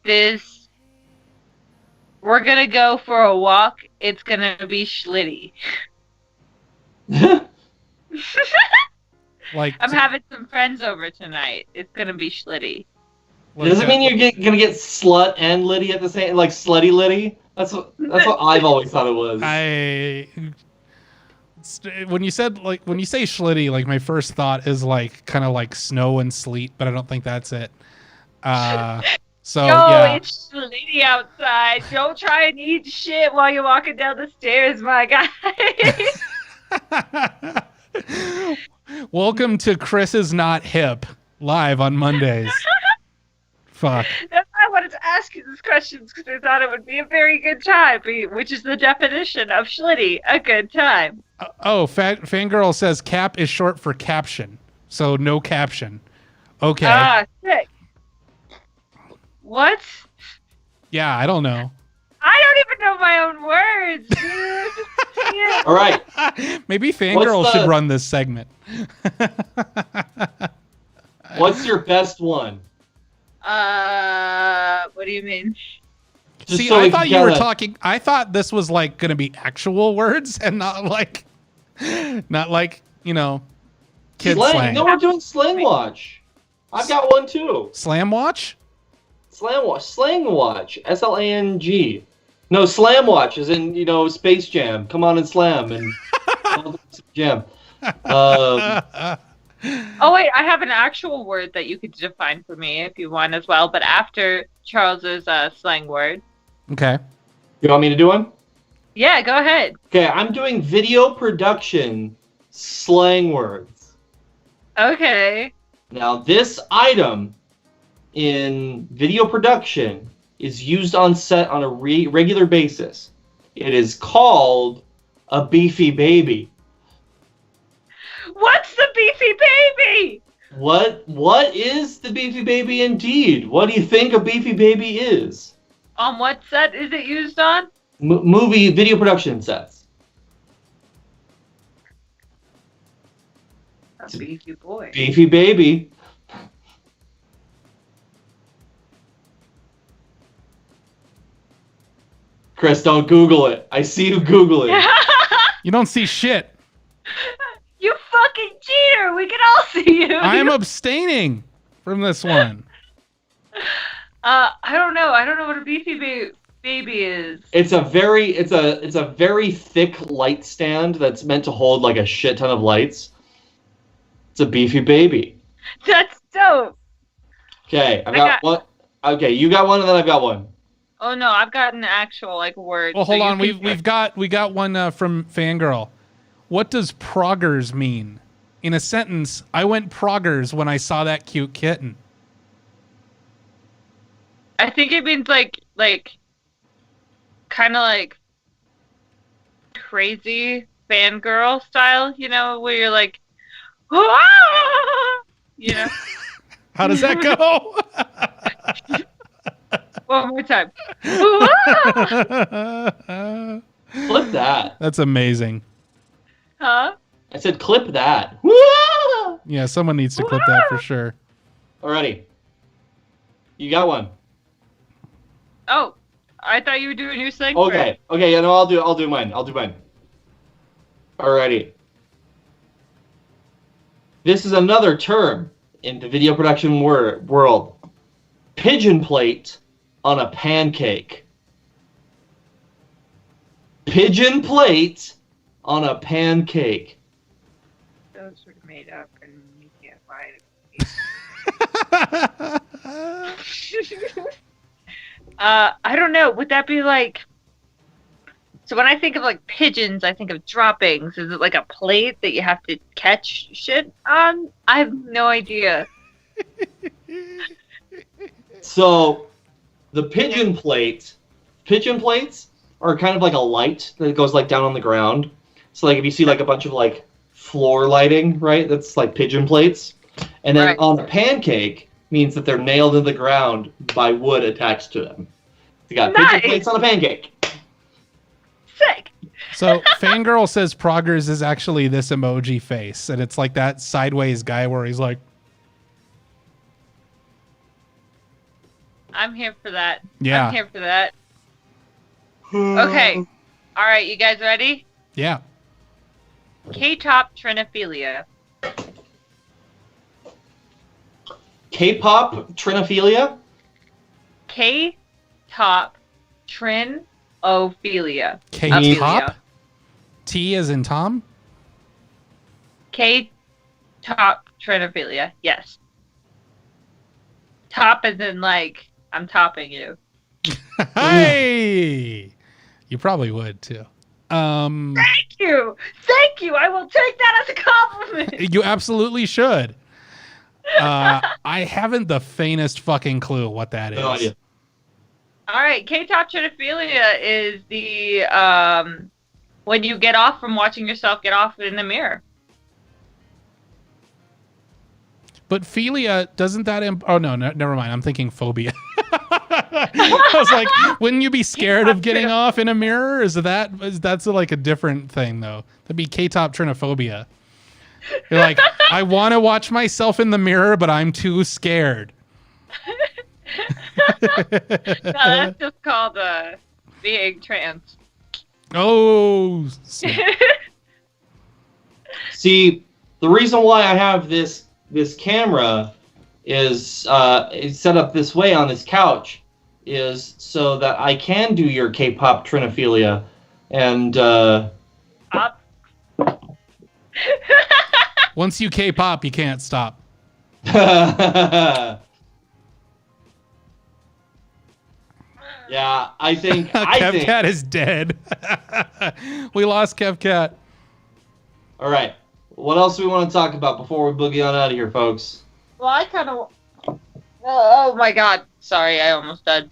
This. We're gonna go for a walk. It's gonna be schlitty. Like, I'm having some friends over tonight. It's gonna be schlitty. Does it mean you're gonna get slut and Liddy at the same, like slutty Liddy? That's what I've always thought it was. When you say schlitty, like my first thought is like kind of like snow and sleet, but I don't think that's it. So yeah. It's schlitty outside. Don't try and eat shit while you're walking down the stairs, my guy. Welcome to Chris is Not Hip, live on Mondays. Fuck. That's why I wanted to ask you these questions, because I thought it would be a very good time, which is the definition of schlitty, a good time. Fangirl says cap is short for caption, so no caption. Okay. Ah, sick. What? Yeah, I don't know. I don't even know my own words, dude. Yeah. All right. Maybe Fangirl should run this segment. What's your best one? What do you mean? Just See, so I we thought can you were kinda- talking. I thought this was like going to be actual words and not like kid slang. No, we're doing Slang Watch. I've got one too. Slam watch? Slang Watch. SLANG. No, Slam Watch is in Space Jam. Come on and slam and jam. Oh wait, I have an actual word that you could define for me if you want as well, but after Charles's slang word. Okay. You want me to do one? Yeah, go ahead. Okay, I'm doing video production slang words. Okay. Now, this item in video production is used on set on a regular basis. It is called a beefy baby. What's the beefy baby? What is the beefy baby indeed? What do you think a beefy baby is? On what set is it used on? Movie video production sets. A beefy boy. Beefy baby. Chris, don't Google it. I see you Googling. You don't see shit. You fucking cheater! We can all see you. I'm abstaining from this one. I don't know. I don't know what a beefy baby is. It's a very thick light stand that's meant to hold like a shit ton of lights. It's a beefy baby. That's dope. Okay, I got one. Okay, you got one, and then I've got one. Oh no, I've got an actual word. Well, hold so on. We got one from Fangirl. What does proggers mean? In a sentence, I went proggers when I saw that cute kitten. I think it means like kind of like crazy fangirl style, where you're like, "Ah!" How does that go? One more time. Clip that. That's amazing. Huh? I said clip that. Yeah, someone needs to clip that for sure. Alrighty. You got one. Oh, I thought you were doing your thing. Okay. Okay. Yeah. No, I'll do mine. Alrighty. This is another term in the video production world. Pigeon plate on a pancake. Pigeon plate on a pancake. Those were made up and you can't buy it. I don't know. Would that be like... So when I think of like pigeons, I think of droppings. Is it like a plate that you have to catch shit on? I have no idea. So the pigeon plates are kind of like a light that goes like down on the ground. So like if you see like a bunch of like floor lighting, right? That's like pigeon plates. And then on the pancake means that they're nailed in the ground by wood attached to them. You got pigeon plates on a pancake. Sick. So Fangirl says Proggers is actually this emoji face, and it's like that sideways guy where he's like, I'm here for that. Yeah. I'm here for that. Okay. All right, you guys ready? yeah. K-top trinophilia. K-pop trinophilia? K-top trinophilia. K-top? T as in Tom? K-top trinophilia. Yes. Top as in like, I'm topping you. Hey! You probably would too. Thank you. Thank you. I will take that as a compliment. You absolutely should. I haven't the faintest fucking clue what that is. No idea. All right. K-top trinophilia is the when you get off from watching yourself get off in the mirror. But philia, doesn't that... oh, no, never mind. I'm thinking phobia. I was like, wouldn't you be scared of getting off in a mirror? That's like a different thing, though. That'd be K-top trinophobia. You're like, I want to watch myself in the mirror, but I'm too scared. No, that's just called being trans. Oh. See, the reason why I have this camera is set up this way on this couch is so that I can do your K-pop trinophilia and Up. Once you K-pop, you can't stop. yeah, I think KevKat is dead. We lost KevKat. All right. What else do we want to talk about before we boogie on out of here, folks? Well, I kind of... Oh my god. Sorry, I almost died.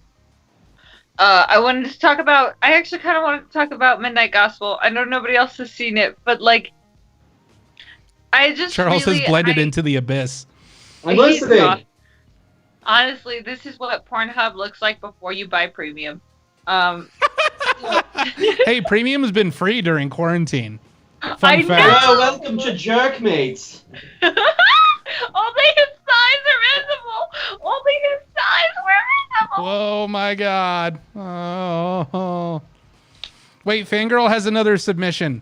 I wanted to talk about... I actually kind of wanted to talk about Midnight Gospel. I know nobody else has seen it, but like... I just Charles really, has blended into the abuss. I'm listening. Honestly, this is what Pornhub looks like before you buy premium. Hey, premium has been free during quarantine. Fun I fact. know! Yeah, welcome to Jerkmates. Only his thighs are visible! Only his thighs were visible! Oh my god. Oh. Wait, Fangirl has another submission.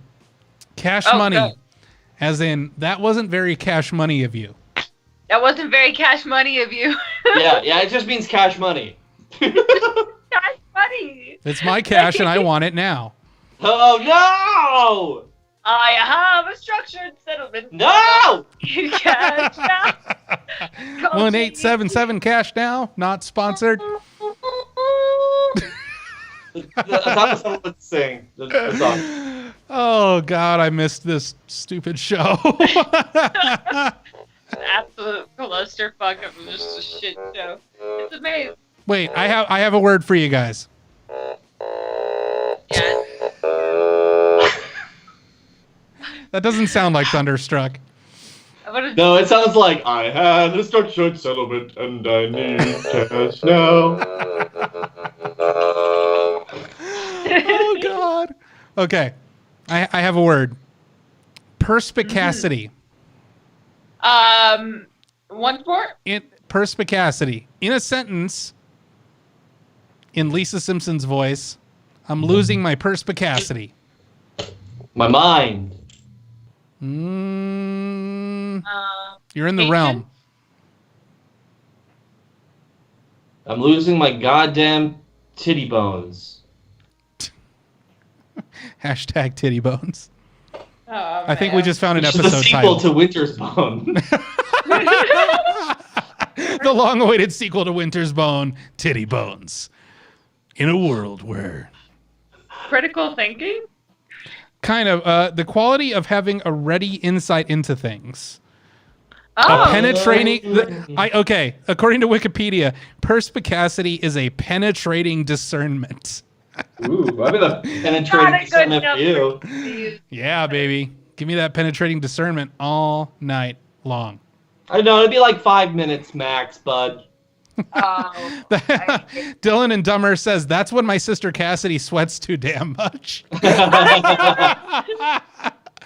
Cash money. Go. As in, that wasn't very cash money of you. That wasn't very cash money of you. yeah, it just means cash money. Cash money! It's my cash and I want it now. Oh no! I have a structured settlement. No! Cash now. 1877 cash now, not sponsored. That's what I'm saying. The song. Oh god, I missed this stupid show. Absolute clusterfuck of just a shit show. It's amazing. Wait, I have a word for you guys. Yeah. That doesn't sound like Thunderstruck. No, it sounds like I had a structured settlement and I need cash now. Oh god. Okay. I have a word. Perspicacity. One more? Perspicacity. In a sentence, in Lisa Simpson's voice, I'm losing my perspicacity. My mind. You're in the Asian? realm. I'm losing my goddamn titty bones. Hashtag titty bones. Oh, I think we just found an Which is episode the sequel title. to Winter's Bone. The long-awaited sequel to Winter's Bone, Titty Bones. In a world where... Critical thinking? Kind of. The quality of having a ready insight into things. Oh, Penetrating... okay, according to Wikipedia, perspicacity is a penetrating discernment. Ooh, I'm gonna penetrate discernment for you. Yeah, baby. Give me that penetrating discernment all night long. I know, it'd be like 5 minutes max, bud. oh. Dylan and Dumber says, that's when my sister Cassidy sweats too damn much.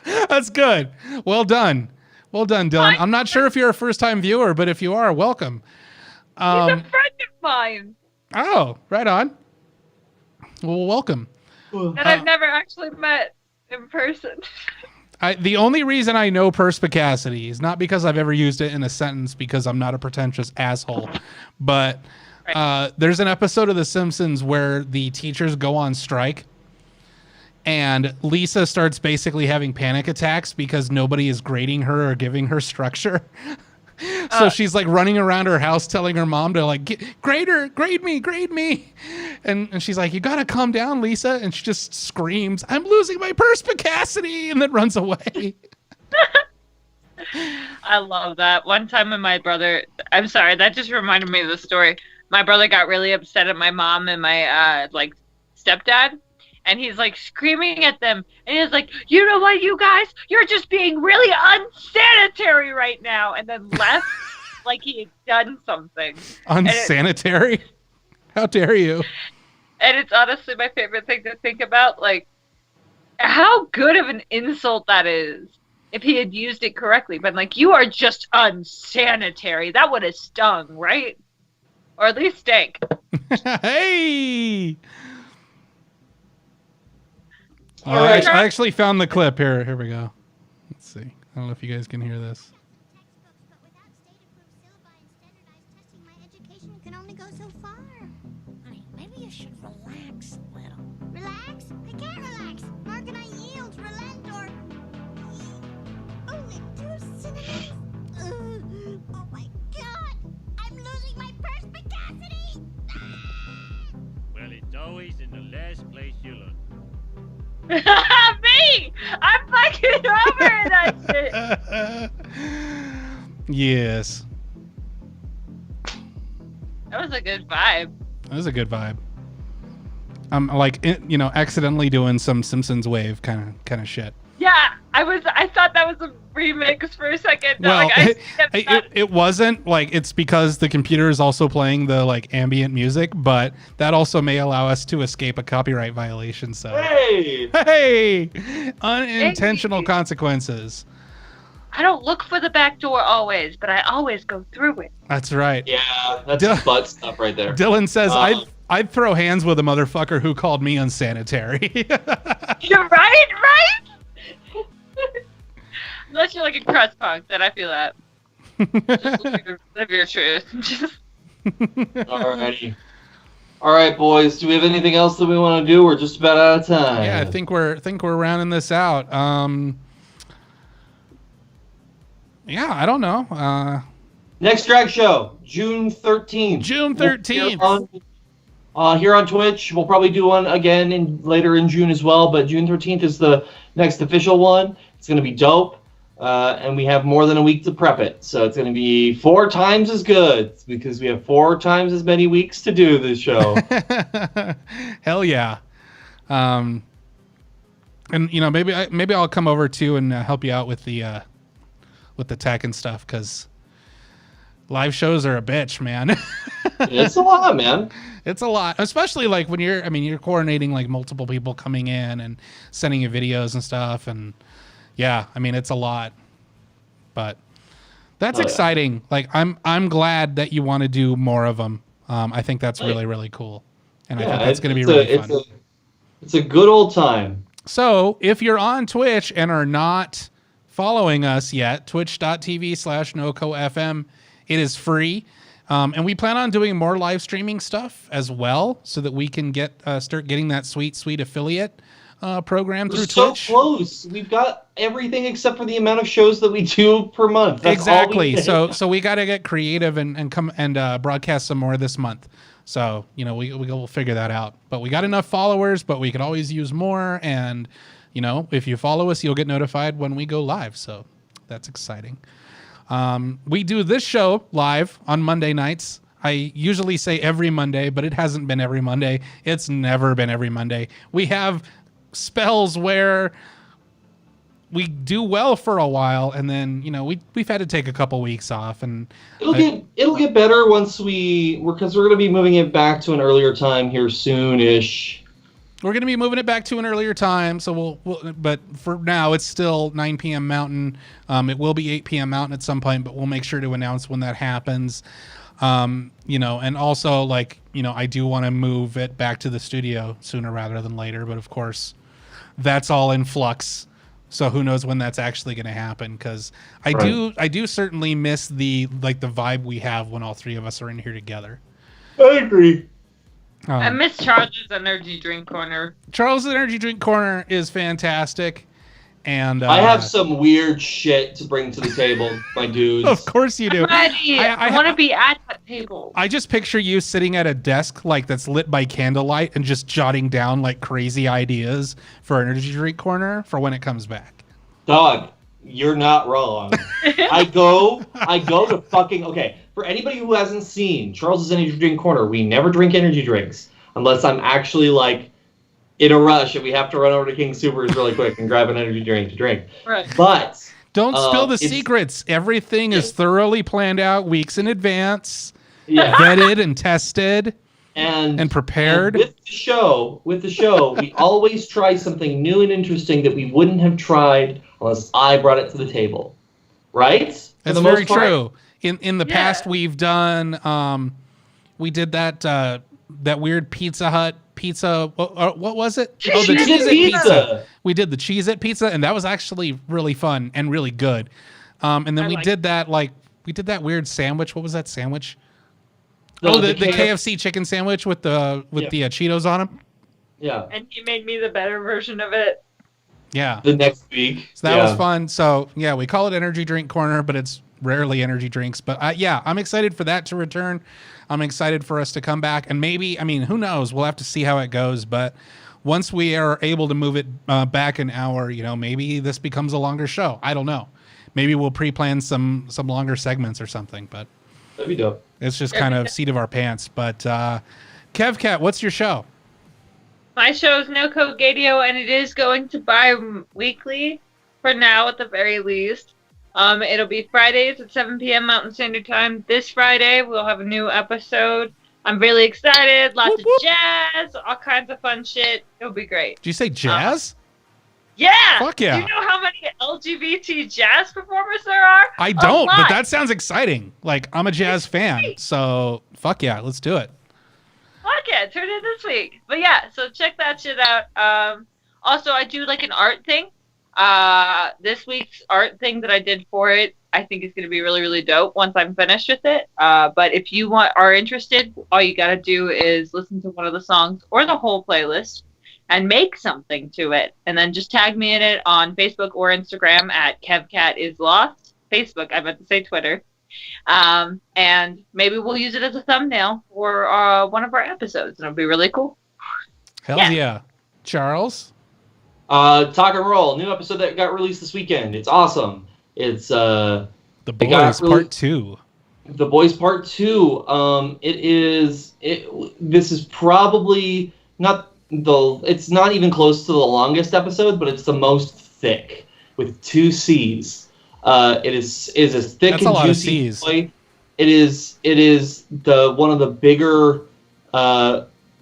That's good. Well done. Well done, Dylan. I'm not sure if you're a first-time viewer, but if you are, welcome. He's a friend of mine. Oh, right on. Well, welcome. That I've never actually met in person. The only reason I know perspicacity is not because I've ever used it in a sentence, because I'm not a pretentious asshole, but there's an episode of The Simpsons where the teachers go on strike, and Lisa starts basically having panic attacks because nobody is grading her or giving her structure. So she's like running around her house telling her mom to like, grade her, grade me. And she's like, you got to calm down, Lisa. And she just screams, I'm losing my perspicacity, and then runs away. I love that. One time when my brother, I'm sorry, that just reminded me of the story. My brother got really upset at my mom and my stepdad. And he's like screaming at them. And he's like, you know what, you guys? You're just being really unsanitary right now. And then left like he had done something. Unsanitary? How dare you? And it's honestly my favorite thing to think about. Like, how good of an insult that is if he had used it correctly. But like, you are just unsanitary. That would have stung, right? Or at least stank. Hey! All right. I actually found the clip. Here we go. Let's see. I don't know if you guys can hear this. Maybe you should relax a little. Relax? I can't relax. Nor can I yield, relent, or... Only 2 centimeters. Oh my God! I'm losing my perspicacity! Well, it's always in the last place you look. Me! I'm fucking over that shit. Yes. That was a good vibe. That was a good vibe. I'm like, accidentally doing some Simpsons wave kind of shit. Yeah, I thought that was a remix for a second. No, Well, like, it wasn't. Like, it's because the computer is also playing the like ambient music, but that also may allow us to escape a copyright violation. So hey, unintentional consequences. I don't look for the back door always, but I always go through it. That's right. Yeah, that's butt stuff right there. Dylan says, I'd throw hands with a motherfucker who called me unsanitary. You're right? Unless you're like a crust punk, then I feel that. Just live your truth. Alrighty. All right, boys. Do we have anything else that we want to do? We're just about out of time. Yeah, I think we're rounding this out. Yeah, I don't know. Next drag show, June 13th. June 13th. Here on Twitch. We'll probably do one again later in June as well, but June 13th is the next official one. It's going to be dope. And we have more than a week to prep it. So it's going to be 4 times as good because we have 4 times as many weeks to do this show. Hell yeah. And maybe I'll come over too and help you out with the tech and stuff, because live shows are a bitch, man. It's a lot, man. It's a lot, especially like when you're coordinating like multiple people coming in and sending you videos and stuff. And yeah, it's a lot, but that's exciting. Yeah. Like I'm glad that you want to do more of them. I think that's really, really cool. And I think that's going to be really fun. It's a good old time. So if you're on Twitch and are not following us yet, twitch.tv/NoCoFM. It is free. And we plan on doing more live streaming stuff as well so that we can start getting that sweet affiliate program through Twitch. So close. We've got everything except for the amount of shows that we do per month. That's exactly. All we so we got to get creative and come and broadcast some more this month. So, we'll figure that out. But we got enough followers, but we could always use more. And, if you follow us, you'll get notified when we go live. So that's exciting. We do this show live on Monday nights. I usually say every Monday, but it hasn't been every Monday. It's never been every Monday. We have spells where we do well for a while, and then we've had to take a couple weeks off, and it'll get better once because we're going to be moving it back to an earlier time here soonish. We're going to be moving it back to an earlier time, so but for now it's still 9 p.m. Mountain. It will be 8 p.m. Mountain at some point, but we'll make sure to announce when that happens. And also I do want to move it back to the studio sooner rather than later, but of course that's all in flux. So who knows when that's actually going to happen? Because I do certainly miss the vibe we have when all three of us are in here together. I agree. I miss Charles's energy drink corner. Charles's energy drink corner is fantastic, and I have some weird shit to bring to the table, my dudes. Of course you do. I'm ready. I want to be at that table. I just picture you sitting at a desk that's lit by candlelight and just jotting down crazy ideas for energy drink corner for when it comes back. Dog, you're not wrong. I go to fucking okay. For anybody who hasn't seen Charles's Energy Drink Corner, we never drink energy drinks unless I'm actually in a rush and we have to run over to King Soopers really quick and grab an energy drink to drink. Right. But don't spill the secrets. Everything is thoroughly planned out weeks in advance, vetted and tested, and prepared. And with the show, we always try something new and interesting that we wouldn't have tried unless I brought it to the table. Right? That's very true. In the past, we've done. We did that weird Pizza Hut pizza. What was it? The Cheez-It pizza. We did the Cheez-It pizza, and that was actually really fun and really good. And then we did that weird sandwich. What was that sandwich? The KFC chicken sandwich with the Cheetos on them. Yeah. And he made me the better version of it. Yeah. The next week. So that was fun. So we call it Energy Drink Corner, but it's rarely energy drinks. But I'm excited for that to return. I'm excited for us to come back, and maybe, who knows? We'll have to see how it goes. But once we are able to move it back an hour, maybe this becomes a longer show. I don't know. Maybe we'll pre-plan some longer segments or something. But that'd be dope. It's just kind of seat of our pants. But KevKat, what's your show? My show is NoCo Gadio, and it is going to bi-weekly for now at the very least. It'll be Fridays at 7 p.m. Mountain Standard Time. This Friday, we'll have a new episode. I'm really excited. Lots of jazz, all kinds of fun shit. It'll be great. Did you say jazz? Yeah. Fuck yeah. Do you know how many LGBT jazz performers there are? I don't, but that sounds exciting. I'm a jazz fan, so fuck yeah, let's do it. Fuck yeah, tune in this week. But so check that shit out. Also, I do an art thing. This week's art thing that I did for it, I think is going to be really, really dope once I'm finished with it. But if you are interested, all you got to do is listen to one of the songs or the whole playlist and make something to it. And then just tag me in it on Facebook or Instagram at KevKatIsLost. Facebook, I meant to say Twitter. And maybe we'll use it as a thumbnail for one of our episodes, and it'll be really cool. Hell yeah. Charles? Talk and Roll, new episode that got released this weekend. It's awesome. It's The Boys Part 2. The Boys Part 2. This is probably it's not even close to the longest episode, but it's the most thick with 2 C's. It is as thick That's and a lot juicy. Of C's. It is one of the bigger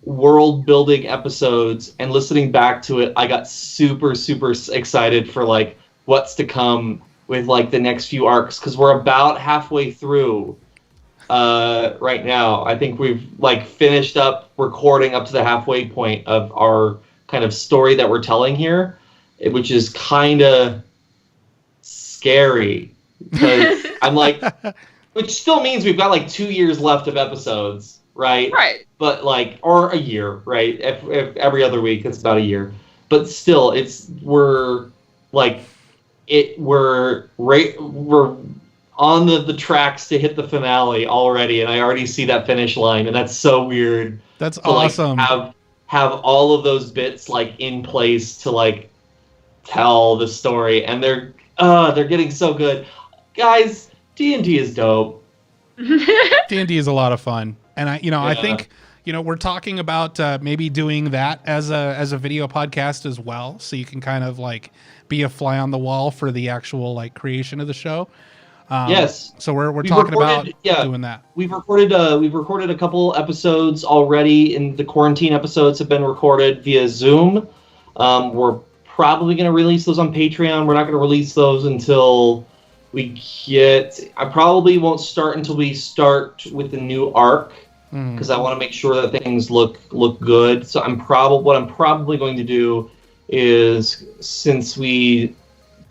world building episodes, and listening back to it, I got super excited for what's to come with the next few arcs, because we're about halfway through right now. I think we've finished up recording up to the halfway point of our kind of story that we're telling here, which is kind of scary because I'm like, which still means we've got like 2 years left of episodes, right? Right. But like, or a year, right? If every other week, it's about a year. But still, we're on the tracks to hit the finale already, and I already see that finish line, and that's so weird. That's to, like, awesome. Have all of those bits like in place to like tell the story, and they're getting so good, guys. D&D is dope. D&D is a lot of fun, and I Yeah. think we're talking about maybe doing that as a video podcast as well, so you can kind of like be a fly on the wall for the actual like creation of the show. Yes. So we're talking about doing that. We've recorded a couple episodes already, and the quarantine episodes have been recorded via Zoom. We're probably going to release those on Patreon. We're not going to release those until I probably won't start until we start with the new arc, because I want to make sure that things look good. So what I'm probably going to do is, since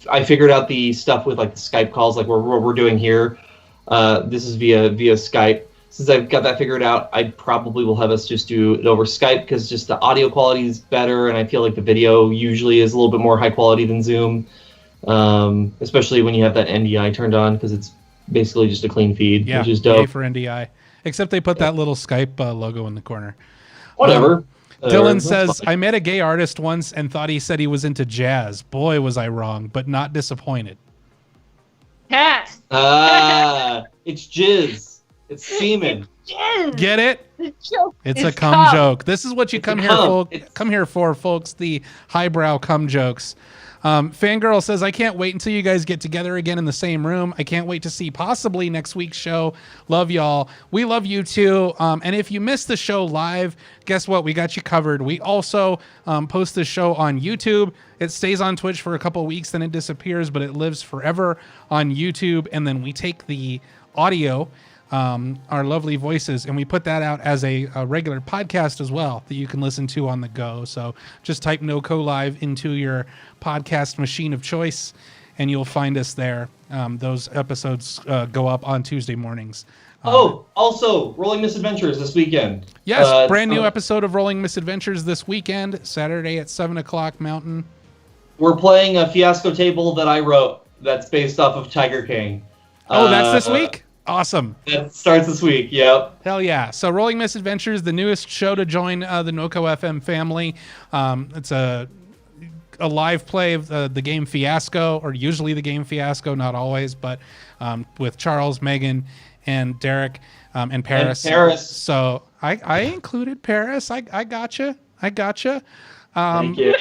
I figured out the stuff with like the Skype calls, like what we're doing here. This is via Skype. Since I've got that figured out, I probably will have us just do it over Skype, because just the audio quality is better, and I feel like the video usually is a little bit more high quality than Zoom, especially when you have that NDI turned on, because it's basically just a clean feed, which is dope. Yay for NDI. Except they put that little Skype logo in the corner. Whatever. Dylan says, I met a gay artist once and thought he said he was into jazz. Boy, was I wrong, but not disappointed. Cat. It's jizz. It's semen. Get it? It's a cum cum joke. This is what you come here for, folks. The highbrow cum jokes. Fangirl says, I can't wait until you guys get together again in the same room. I can't wait to see possibly next week's show. Love y'all. We love you too. And if you missed the show live, guess what? We got you covered. We also post this show on YouTube. It stays on Twitch for a couple of weeks, then it disappears, but it lives forever on YouTube. And then we take the audio, our lovely voices, and we put that out as a regular podcast as well that you can listen to on the go. So just type NoCo Live into your podcast machine of choice, and you'll find us there. Those episodes go up on Tuesday mornings. Also, Rolling Misadventures this weekend. Yes, brand new episode of Rolling Misadventures this weekend, Saturday at 7 o'clock Mountain. We're playing a fiasco table that I wrote that's based off of Tiger King. That's this week? Awesome. That starts this week, yep. Hell yeah. So Rolling Misadventures, the newest show to join the NoCo FM family. It's a live play of the game Fiasco, or usually the game Fiasco, not always, but with Charles, Megan, and Derek, and Paris. And Paris. So I included Paris. I gotcha. Thank you.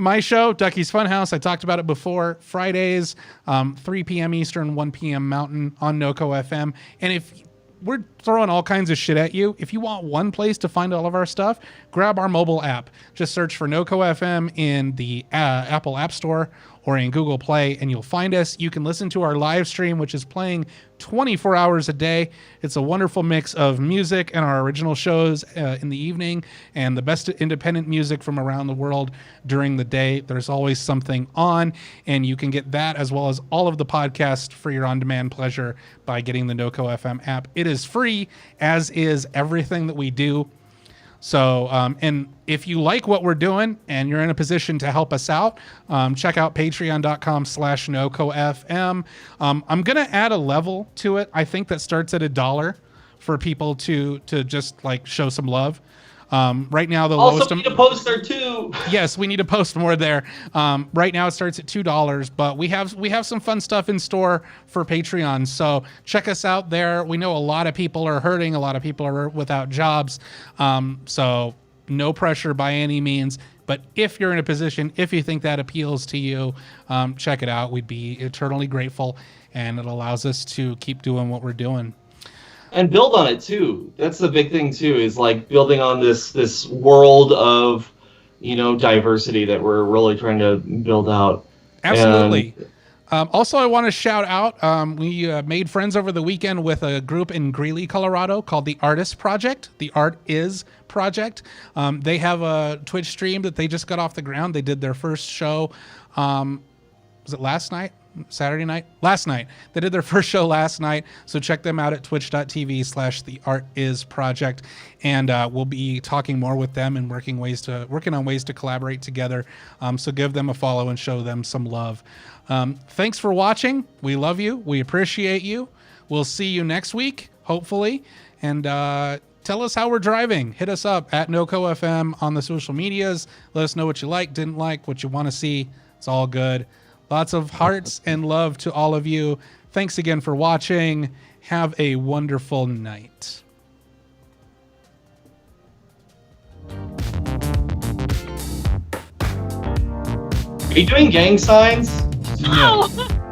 My show, Ducky's Funhouse, I talked about it before. Fridays, 3 p.m. Eastern, 1 p.m. Mountain on NoCo FM. And if we're throwing all kinds of shit at you, if you want one place to find all of our stuff, grab our mobile app. Just search for NoCo FM in the Apple App Store or in Google Play, and you'll find us. You can listen to our live stream, which is playing 24 hours a day. It's a wonderful mix of music and our original shows in the evening, and the best independent music from around the world during the day. There's always something on, and you can get that as well as all of the podcasts for your on-demand pleasure by getting the NoCo FM app. It is free, as is everything that we do. So, and if you like what we're doing and you're in a position to help us out, check out patreon.com/NoCoFM. I'm going to add a level to it. I think that starts at $1 for people to just like show some love. Right now, the lowest. Also, we need a post there too. Yes, we need to post more there. Right now, it starts at $2, but we have some fun stuff in store for Patreon. So check us out there. We know a lot of people are hurting. A lot of people are without jobs. So no pressure by any means. But if you're in a position, if you think that appeals to you, check it out. We'd be eternally grateful, and it allows us to keep doing what we're doing. And build on it too. That's the big thing too, is like building on this world of, diversity that we're really trying to build out. Absolutely. Also, I want to shout out, we made friends over the weekend with a group in Greeley, Colorado called the Artist Project, the Art Is Project. They have a Twitch stream that they just got off the ground. They did their first show was it last night? Saturday night? Last night. They did their first show last night. So check them out at twitch.tv/theartisproject. And we'll be talking more with them and working on ways to collaborate together. So give them a follow and show them some love. Thanks for watching. We love you. We appreciate you. We'll see you next week, hopefully. And tell us how we're driving. Hit us up at NoCo FM on the social medias. Let us know what you like, didn't like, what you want to see. It's all good. Lots of hearts and love to all of you. Thanks again for watching. Have a wonderful night. Are you doing gang signs? No. Oh!